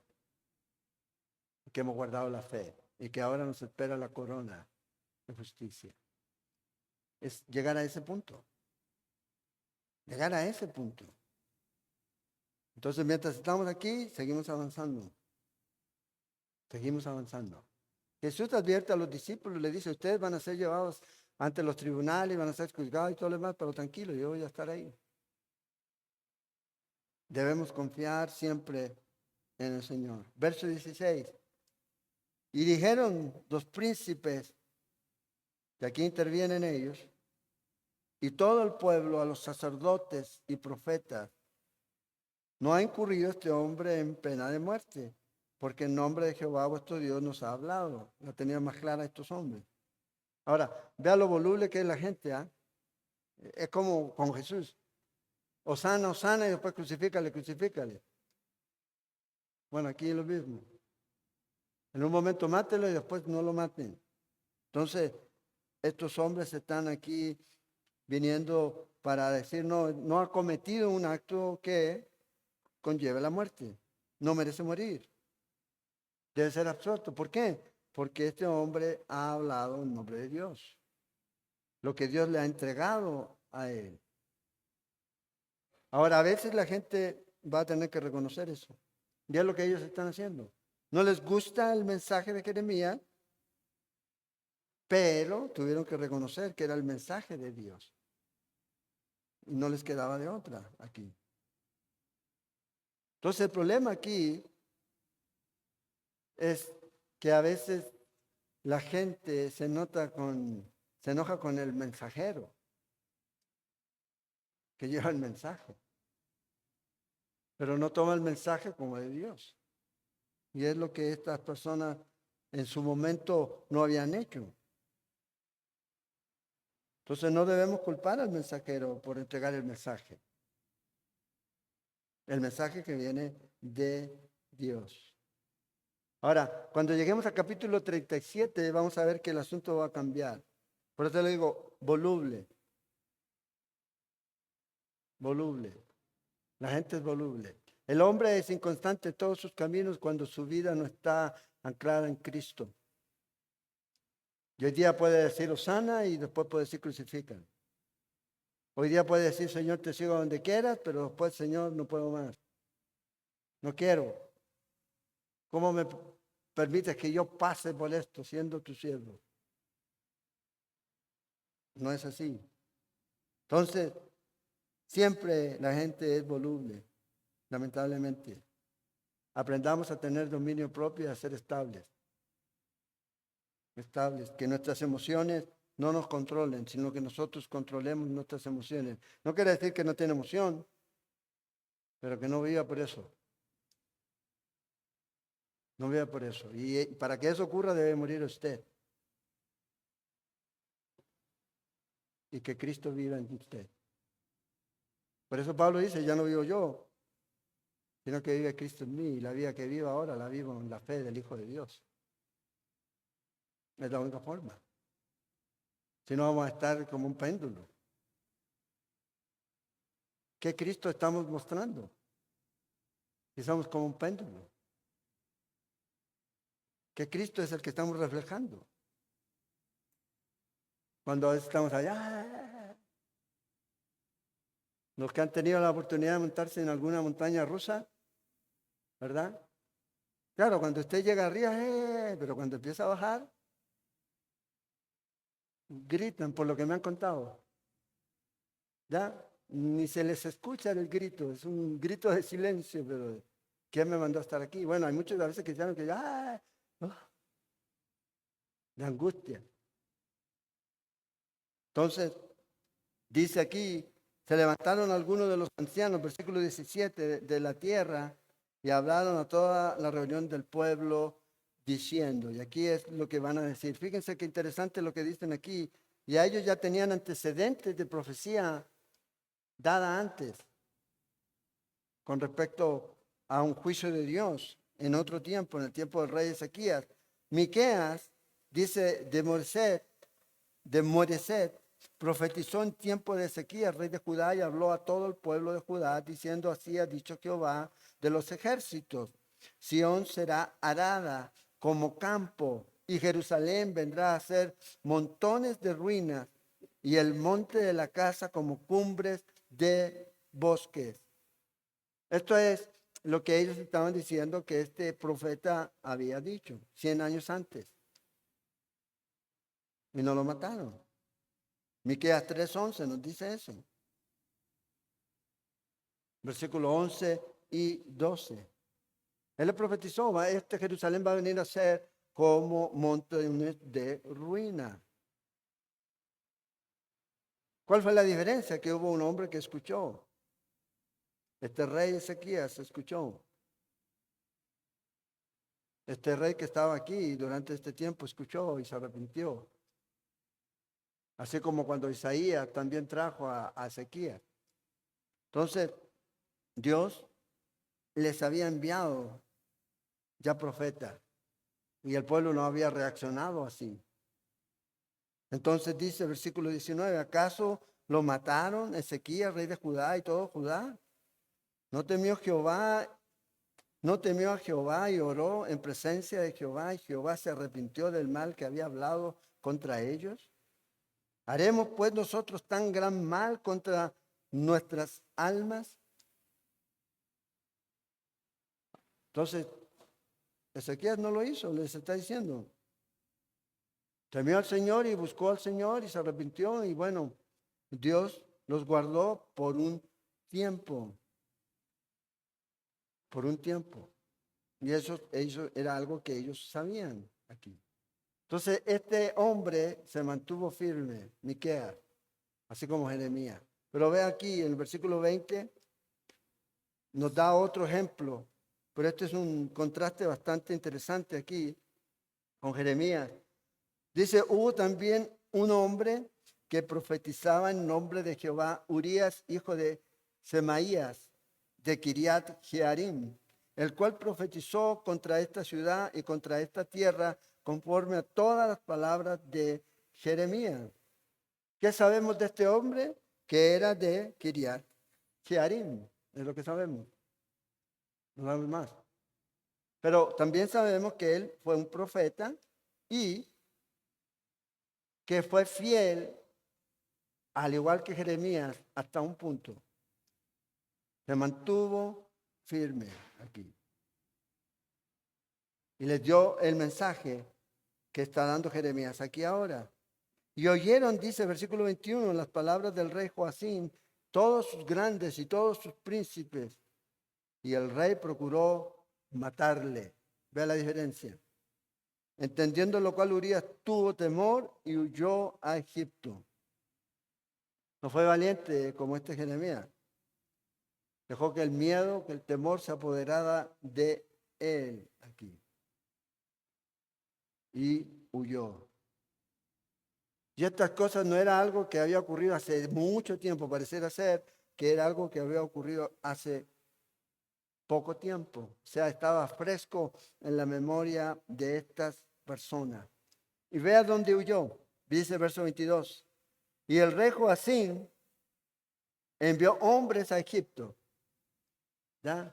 S1: que hemos guardado la fe y que ahora nos espera la corona de justicia. Es llegar a ese punto. Llegar a ese punto. Entonces, mientras estamos aquí, seguimos avanzando. Seguimos avanzando. Jesús advierte a los discípulos, le dice, ustedes van a ser llevados ante los tribunales, van a ser juzgados y todo lo demás, pero tranquilo, yo voy a estar ahí. Debemos confiar siempre en el Señor. Verso 16. Y dijeron los príncipes, que aquí intervienen ellos, y todo el pueblo a los sacerdotes y profetas, no ha incurrido este hombre en pena de muerte, porque en nombre de Jehová vuestro Dios nos ha hablado. La tenían más clara estos hombres. Ahora, vea lo voluble que es la gente, ¿ah? Es como con Jesús. Osana, Osana y después crucifícale, crucifícale. Bueno, aquí es lo mismo. En un momento mátelo y después no lo maten. Entonces, estos hombres están aquí viniendo para decir, no, no ha cometido un acto que conlleve la muerte. No merece morir. Debe ser absuelto. ¿Por qué? Porque este hombre ha hablado en nombre de Dios. Lo que Dios le ha entregado a él. Ahora, a veces la gente va a tener que reconocer eso. Ya es lo que ellos están haciendo. No les gusta el mensaje de Jeremías, pero tuvieron que reconocer que era el mensaje de Dios. Y no les quedaba de otra aquí. Entonces el problema aquí es que a veces la gente se enoja con el mensajero que lleva el mensaje, pero no toma el mensaje como de Dios. Y es lo que estas personas en su momento no habían hecho. Entonces no debemos culpar al mensajero por entregar el mensaje que viene de Dios. Ahora, cuando lleguemos al capítulo 37, vamos a ver que el asunto va a cambiar. Por eso le digo, voluble, voluble. La gente es voluble. El hombre es inconstante en todos sus caminos cuando su vida no está anclada en Cristo. Y hoy día puede decir Osana y después puede decir crucifican. Hoy día puede decir, Señor, te sigo donde quieras, pero después, Señor, no puedo más. No quiero. ¿Cómo me permites que yo pase por esto siendo tu siervo? No es así. Entonces, siempre la gente es voluble, lamentablemente. Aprendamos a tener dominio propio y a ser estables. Estables, que nuestras emociones no nos controlen, sino que nosotros controlemos nuestras emociones. No quiere decir que no tiene emoción, pero que no viva por eso. No viva por eso. Y para que eso ocurra debe morir usted. Y que Cristo viva en usted. Por eso Pablo dice, ya no vivo yo, sino que vive Cristo en mí. Y la vida que vivo ahora la vivo en la fe del Hijo de Dios. Es la única forma. Si no, vamos a estar como un péndulo. ¿Qué Cristo estamos mostrando? Si somos como un péndulo. ¿Qué Cristo es el que estamos reflejando? Cuando estamos allá, los que han tenido la oportunidad de montarse en alguna montaña rusa, ¿verdad? Claro, cuando usted llega arriba, pero cuando empieza a bajar, gritan por lo que me han contado. ¿Ya? Ni se les escucha el grito, es un grito de silencio, pero ¿quién me mandó a estar aquí? Bueno, hay muchos a veces que dicen que de angustia. Entonces, dice aquí, se levantaron algunos de los ancianos, versículo 17, de la tierra y hablaron a toda la reunión del pueblo diciendo, y aquí es lo que van a decir. Fíjense qué interesante lo que dicen aquí. Ya ellos ya tenían antecedentes de profecía dada antes con respecto a un juicio de Dios en otro tiempo, en el tiempo del rey Ezequías. Miqueas dice de Moreset, profetizó en tiempo de Ezequías, rey de Judá, y habló a todo el pueblo de Judá, diciendo, así ha dicho Jehová de los ejércitos, Sión será arada como campo, y Jerusalén vendrá a ser montones de ruinas, y el monte de la casa como cumbres de bosques. Esto es lo que ellos estaban diciendo que este profeta había dicho 100 años antes. Y no lo mataron. Miqueas 3:11 nos dice eso. Versículo 11 y 12. Él le profetizó, este Jerusalén va a venir a ser como montones de ruina. ¿Cuál fue la diferencia? Que hubo un hombre que escuchó. Este rey Ezequías escuchó. Este rey que estaba aquí durante este tiempo escuchó y se arrepintió. Así como cuando Isaías también trajo a Ezequías. Entonces, Dios les había enviado ya profetas. y el pueblo no había reaccionado así. Entonces dice el versículo 19, ¿acaso lo mataron Ezequías, rey de Judá y todo Judá? ¿No temió Jehová? ¿No temió a Jehová y oró en presencia de Jehová y Jehová se arrepintió del mal que había hablado contra ellos? ¿Haremos pues nosotros tan gran mal contra nuestras almas? Entonces, Ezequías no lo hizo, les está diciendo. Temió al Señor y buscó al Señor y se arrepintió y bueno, Dios los guardó por un tiempo, por un tiempo. Y eso era algo que ellos sabían aquí. Entonces, este hombre se mantuvo firme, Miqueas, así como Jeremías. Pero ve aquí, en el versículo 20, nos da otro ejemplo. Pero este es un contraste bastante interesante aquí con Jeremías. Dice, hubo también un hombre que profetizaba en nombre de Jehová, Urías, hijo de Semaías, de Kiriat Jearim, el cual profetizó contra esta ciudad y contra esta tierra conforme a todas las palabras de Jeremías. ¿Qué sabemos de este hombre? Que era de Kiriat Jearim, es lo que sabemos. No sabemos más. Pero también sabemos que él fue un profeta y que fue fiel, al igual que Jeremías, hasta un punto. Se mantuvo firme aquí. Y les dio el mensaje que está dando Jeremías aquí ahora. Y oyeron, dice versículo 21, las palabras del rey Joacín, todos sus grandes y todos sus príncipes. Y el rey procuró matarle. Vea la diferencia. Entendiendo lo cual Urías tuvo temor y huyó a Egipto. No fue valiente como este Jeremías. Dejó que el miedo, que el temor se apoderara de él aquí. Y huyó. Y estas cosas no era algo que había ocurrido hace mucho tiempo, pareciera ser que era algo que había ocurrido hace poco tiempo. O sea, estaba fresco en la memoria de estas personas. Y vea dónde huyó. Dice el verso 22. Y el rey Joacín envió hombres a Egipto. ¿Ya?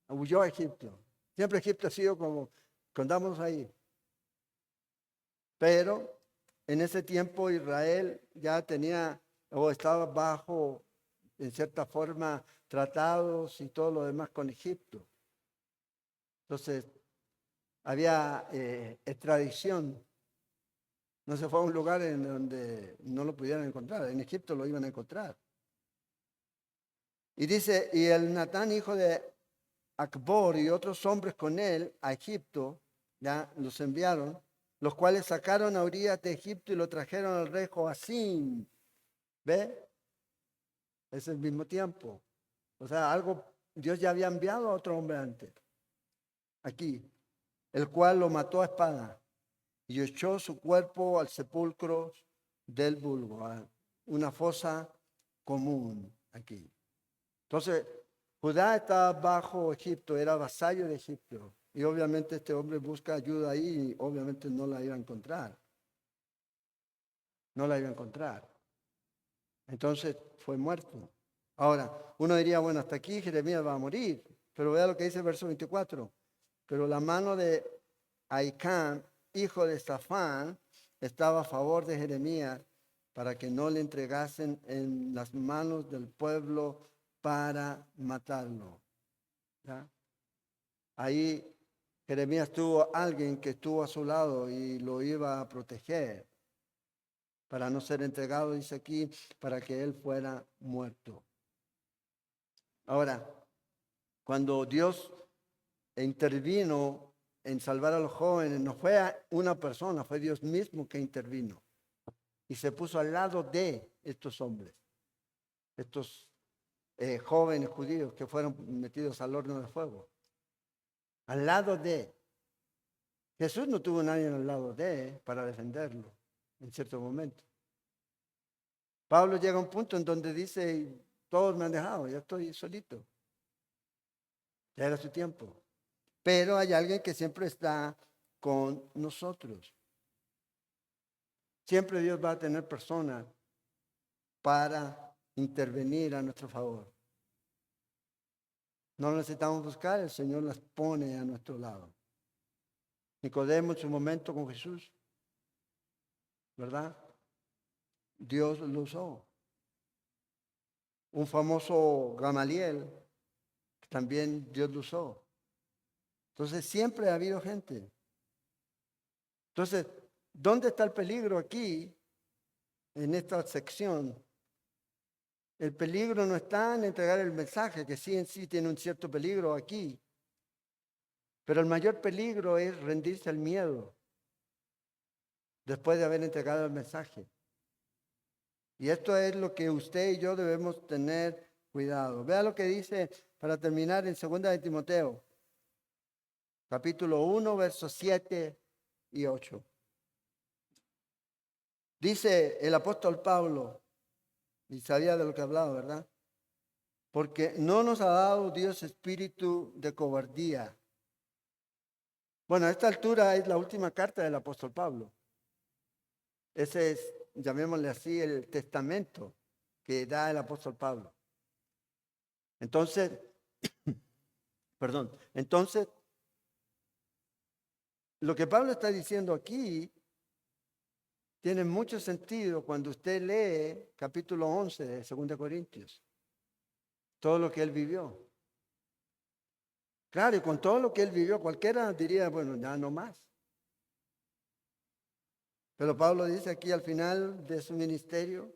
S1: Huyó a Egipto. Siempre Egipto ha sido como, contamos ahí. Pero en ese tiempo Israel ya tenía o estaba bajo, en cierta forma, tratados y todo lo demás con Egipto. Entonces, había extradición. No se fue a un lugar en donde no lo pudieran encontrar. En Egipto lo iban a encontrar. Y dice, y el Natán, hijo de Acbor, y otros hombres con él a Egipto, ya los enviaron, los cuales sacaron a Urías de Egipto y lo trajeron al rey Joacín. ¿Ve? Es el mismo tiempo. O sea, algo, Dios ya había enviado a otro hombre antes. Aquí, el cual lo mató a espada y echó su cuerpo al sepulcro del vulgo, a una fosa común aquí. Entonces, Judá estaba bajo Egipto, era vasallo de Egipto. Y obviamente este hombre busca ayuda ahí y obviamente no la iba a encontrar. No la iba a encontrar. Entonces fue muerto. Ahora, uno diría, bueno, hasta aquí Jeremías va a morir. Pero vea lo que dice el verso 24. Pero la mano de Ahicam, hijo de Safán, estaba a favor de Jeremías para que no le entregasen en las manos del pueblo para matarlo. ¿Ya? Ahí Jeremías tuvo alguien que estuvo a su lado y lo iba a proteger para no ser entregado, dice aquí, para que él fuera muerto. Ahora, cuando Dios intervino en salvar a los jóvenes, no fue a una persona, fue Dios mismo que intervino y se puso al lado de estos hombres, estos jóvenes judíos que fueron metidos al horno de fuego. Al lado de Jesús, no tuvo nadie al lado de para defenderlo en cierto momento. Pablo llega a un punto en donde dice, todos me han dejado, ya estoy solito. Ya era su tiempo. Pero hay alguien que siempre está con nosotros. Siempre Dios va a tener personas para intervenir a nuestro favor. No necesitamos buscar, el Señor las pone a nuestro lado. Nicodemo en su momento con Jesús, ¿verdad? Dios lo usó. Un famoso Gamaliel, también Dios lo usó. Entonces siempre ha habido gente. Entonces, ¿dónde está el peligro aquí, en esta sección? El peligro no está en entregar el mensaje, que sí en sí tiene un cierto peligro aquí. Pero el mayor peligro es rendirse al miedo después de haber entregado el mensaje. Y esto es lo que usted y yo debemos tener cuidado. Vea lo que dice para terminar en 2 de Timoteo, capítulo 1, versos 7 y 8. Dice el apóstol Pablo, y sabía de lo que hablaba, ¿verdad? Porque no nos ha dado Dios espíritu de cobardía. Bueno, a esta altura es la última carta del apóstol Pablo. Ese es, llamémosle así, el testamento que da el apóstol Pablo. Entonces, entonces, lo que Pablo está diciendo aquí tiene mucho sentido cuando usted lee capítulo 11 de 2 Corintios, todo lo que él vivió. Claro, y con todo lo que él vivió, cualquiera diría, bueno, ya no más. Pero Pablo dice aquí al final de su ministerio,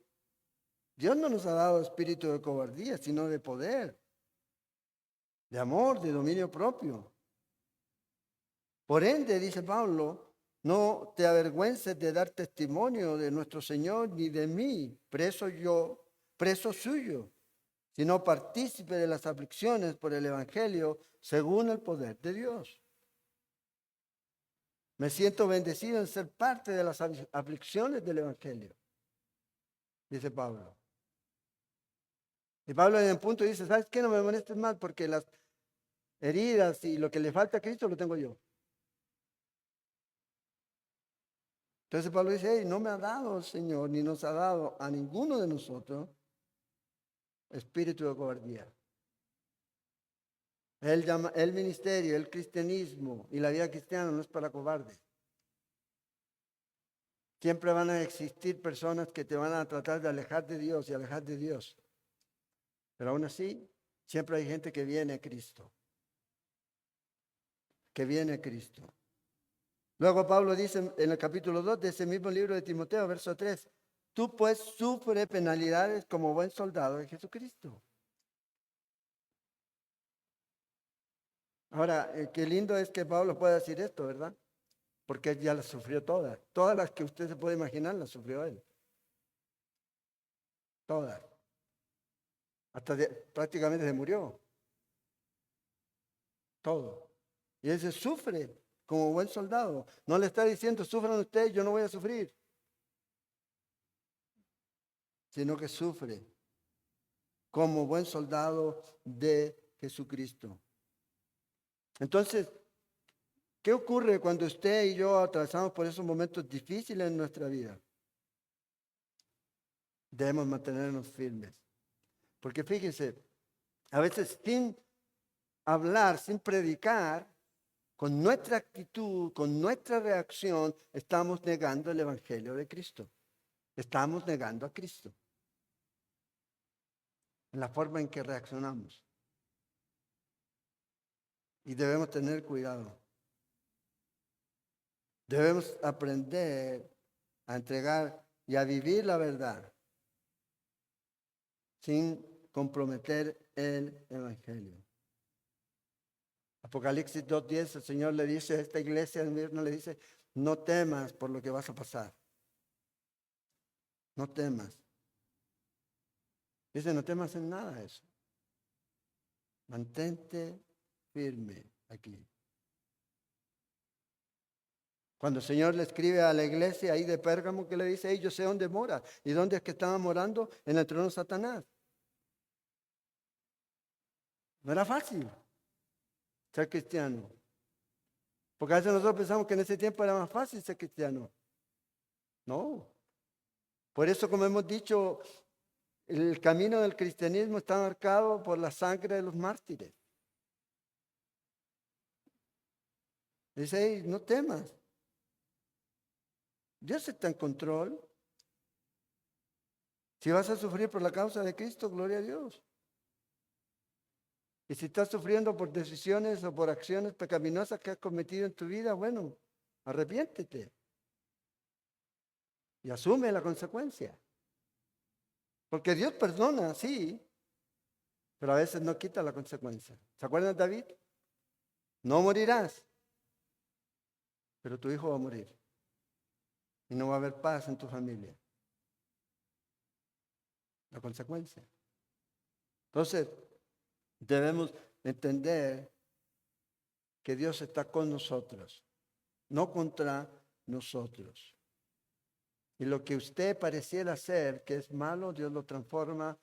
S1: Dios no nos ha dado espíritu de cobardía, sino de poder, de amor, de dominio propio. Por ende, dice Pablo, no te avergüences de dar testimonio de nuestro Señor ni de mí, preso suyo, sino partícipe de las aflicciones por el Evangelio según el poder de Dios. Me siento bendecido en ser parte de las aflicciones del Evangelio, dice Pablo. Y Pablo en el punto dice, ¿sabes qué? No me molestes más porque las heridas y lo que le falta a Cristo lo tengo yo. Entonces Pablo dice, hey, no me ha dado el Señor, ni nos ha dado a ninguno de nosotros espíritu de cobardía. El ministerio, el cristianismo y la vida cristiana no es para cobardes. Siempre van a existir personas que te van a tratar de alejar de Dios y alejar de Dios. Pero aún así, siempre hay gente que viene a Cristo. Que viene a Cristo. Luego Pablo dice en el capítulo 2 de ese mismo libro de Timoteo, verso 3, tú pues sufre penalidades como buen soldado de Jesucristo. Ahora, qué lindo es que Pablo pueda decir esto, ¿verdad? Porque él ya las sufrió todas. Todas las que usted se puede imaginar las sufrió él. Todas. Prácticamente se murió. Todo. Y él se sufre como buen soldado. No le está diciendo, sufran ustedes, yo no voy a sufrir. Sino que sufre como buen soldado de Jesucristo. Entonces, ¿qué ocurre cuando usted y yo atravesamos por esos momentos difíciles en nuestra vida? Debemos mantenernos firmes. Porque fíjense, a veces sin hablar, sin predicar, con nuestra actitud, con nuestra reacción, estamos negando el Evangelio de Cristo. Estamos negando a Cristo. En la forma en que reaccionamos. Y debemos tener cuidado. Debemos aprender a entregar y a vivir la verdad sin comprometer el Evangelio. Apocalipsis 2:10, el Señor le dice a esta iglesia, no le dice, no temas por lo que vas a pasar. No temas. Dice, no temas en nada de eso. Mantente firme aquí. Cuando el Señor le escribe a la iglesia ahí de Pérgamo, que le dice, hey, yo sé dónde mora. ¿Y dónde es que estaba morando? En el trono de Satanás. No era fácil ser cristiano. Porque a veces nosotros pensamos que en ese tiempo era más fácil ser cristiano. No. Por eso, como hemos dicho, el camino del cristianismo está marcado por la sangre de los mártires. Dice, "Hey, no temas. Dios está en control. Si vas a sufrir por la causa de Cristo, gloria a Dios. Y si estás sufriendo por decisiones o por acciones pecaminosas que has cometido en tu vida, bueno, arrepiéntete y asume la consecuencia. Porque Dios perdona, sí, pero a veces no quita la consecuencia. ¿Se acuerdan de David? No morirás, pero tu hijo va a morir. Y no va a haber paz en tu familia. La consecuencia. Entonces, debemos entender que Dios está con nosotros, no contra nosotros. Y lo que usted pareciera ser que es malo, Dios lo transforma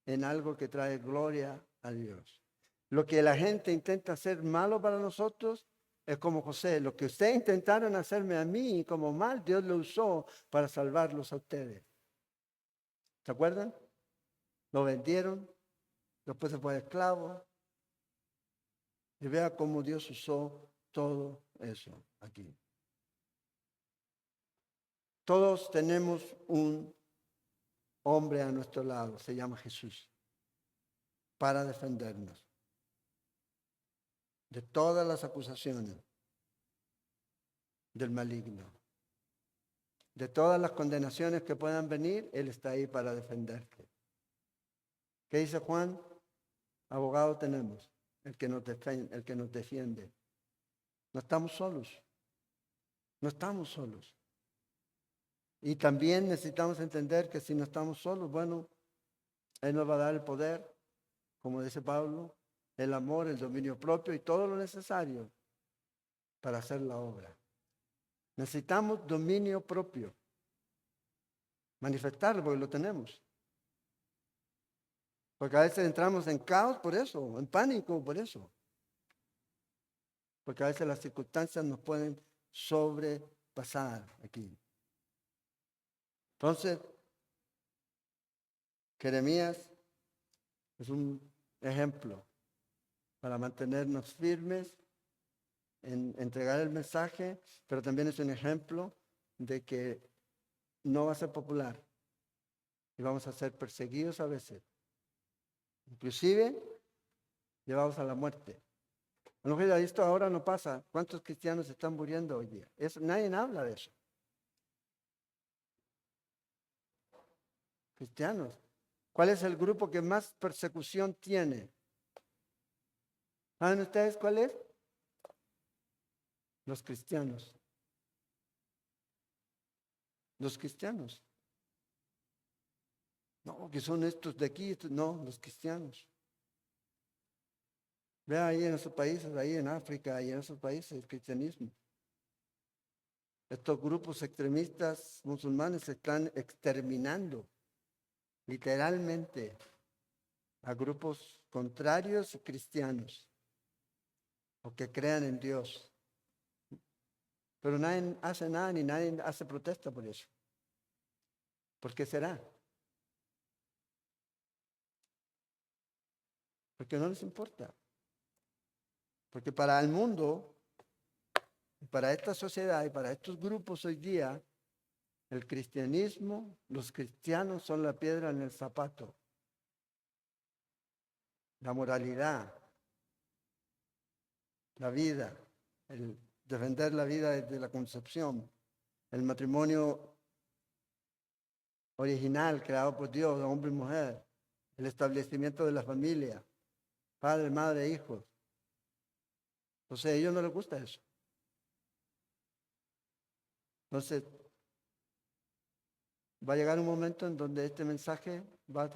S1: en algo que trae gloria a Dios. Lo que la gente intenta hacer malo para nosotros es como José. Lo que ustedes intentaron hacerme a mí como mal, Dios lo usó para salvarlos a ustedes. ¿Se acuerdan? Lo vendieron, después se fue esclavo. Y vea cómo Dios usó todo eso aquí. Todos tenemos un hombre a nuestro lado, se llama Jesús, para defendernos de todas las acusaciones del maligno. De todas las condenaciones que puedan venir, Él está ahí para defenderte. ¿Qué dice Juan? Abogado tenemos, el que nos defiende. No estamos solos. No estamos solos. Y también necesitamos entender que si no estamos solos, bueno, Él nos va a dar el poder, como dice Pablo, el amor, el dominio propio y todo lo necesario para hacer la obra. Necesitamos dominio propio. Manifestarlo porque lo tenemos. Porque a veces entramos en caos por eso, en pánico por eso. Porque a veces las circunstancias nos pueden sobrepasar aquí. Entonces, Jeremías es un ejemplo para mantenernos firmes en entregar el mensaje, pero también es un ejemplo de que no va a ser popular y vamos a ser perseguidos a veces, inclusive llevados a la muerte. A lo mejor esto ahora no pasa. ¿Cuántos cristianos están muriendo hoy día? Nadie habla de eso. Cristianos. ¿Cuál es el grupo que más persecución tiene? ¿Saben ustedes cuál es? Los cristianos. Los cristianos. No, que son estos de aquí, no, los cristianos. Vea ahí en esos países, ahí en África y en esos países, el cristianismo. Estos grupos extremistas musulmanes están exterminando literalmente a grupos contrarios y cristianos o que crean en Dios. Pero nadie hace nada ni nadie hace protesta por eso. ¿Por qué será? Porque no les importa. Porque para el mundo, para esta sociedad y para estos grupos hoy día, el cristianismo, los cristianos son la piedra en el zapato. La moralidad, la vida, el defender la vida desde la concepción, el matrimonio original creado por Dios, hombre y mujer, el establecimiento de la familia, padre, madre, hijos. Entonces a ellos no les gusta eso. Entonces va a llegar un momento en donde este mensaje va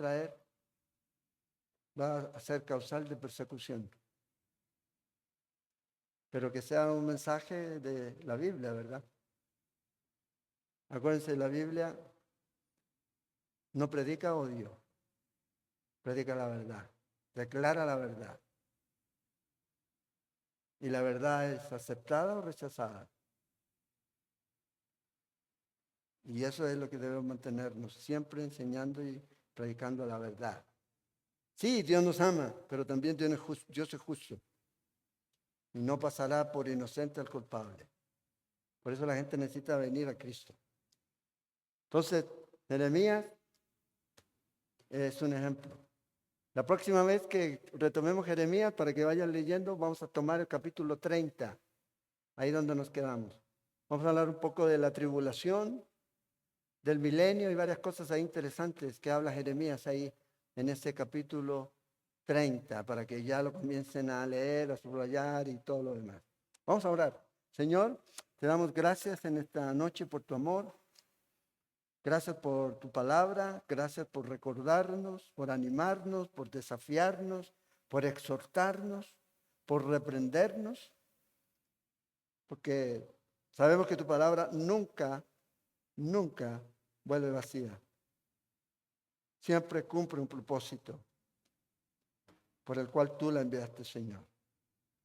S1: a ser causal de persecución. Pero que sea un mensaje de la Biblia, ¿verdad? Acuérdense, la Biblia no predica odio, predica la verdad, declara la verdad. y la verdad es aceptada o rechazada. Y eso es lo que debemos mantenernos, siempre enseñando y predicando la verdad. Sí, Dios nos ama, pero también Dios es justo y no pasará por inocente al culpable. Por eso la gente necesita venir a Cristo. Entonces, Jeremías es un ejemplo. La próxima vez que retomemos Jeremías, para que vayan leyendo, vamos a tomar el capítulo 30, ahí donde nos quedamos. Vamos a hablar un poco de la tribulación, del milenio y varias cosas ahí interesantes que habla Jeremías ahí en ese capítulo 30, para que ya lo comiencen a leer, a subrayar y todo lo demás. Vamos a orar. Señor, te damos gracias en esta noche por tu amor. Gracias por tu palabra, gracias por recordarnos, por animarnos, por desafiarnos, por exhortarnos, por reprendernos, porque sabemos que tu palabra nunca, nunca vuelve vacía. Siempre cumple un propósito por el cual tú la enviaste, Señor.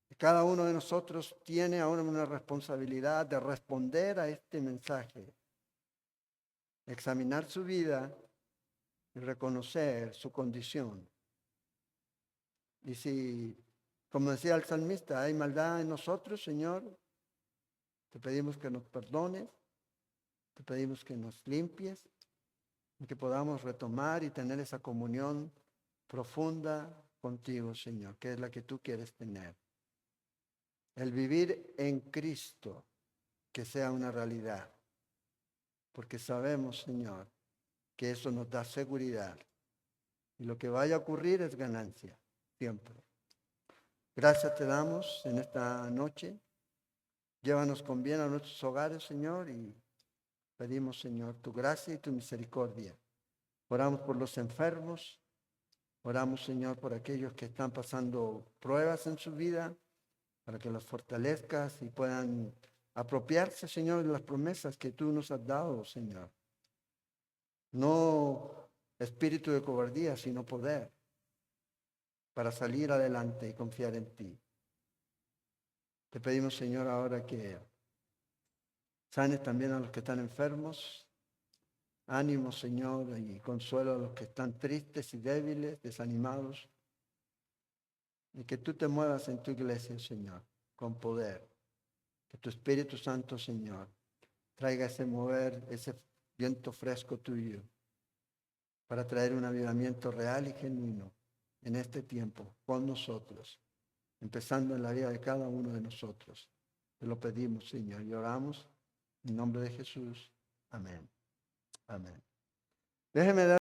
S1: Y cada uno de nosotros tiene ahora una responsabilidad de responder a este mensaje, examinar su vida y reconocer su condición. Y si, como decía el salmista, hay maldad en nosotros, Señor, te pedimos que nos perdones, te pedimos que nos limpies y que podamos retomar y tener esa comunión profunda contigo, Señor, que es la que tú quieres tener. El vivir en Cristo, que sea una realidad, porque sabemos, Señor, que eso nos da seguridad y lo que vaya a ocurrir es ganancia, siempre. Gracias te damos en esta noche. Llévanos con bien a nuestros hogares, Señor, y pedimos, Señor, tu gracia y tu misericordia. Oramos por los enfermos, oramos, Señor, por aquellos que están pasando pruebas en su vida, para que los fortalezcas y puedan apropiarse, Señor, de las promesas que tú nos has dado, Señor. No espíritu de cobardía, sino poder, para salir adelante y confiar en ti. Te pedimos, Señor, ahora que sanes también a los que están enfermos. Ánimo, Señor, y consuelo a los que están tristes y débiles, desanimados. Y que tú te muevas en tu iglesia, Señor, con poder. Que tu Espíritu Santo, Señor, traiga ese mover, ese viento fresco tuyo, para traer un avivamiento real y genuino en este tiempo con nosotros, empezando en la vida de cada uno de nosotros. Te lo pedimos, Señor, y oramos en nombre de Jesús. Amén. Amén. Déjeme dar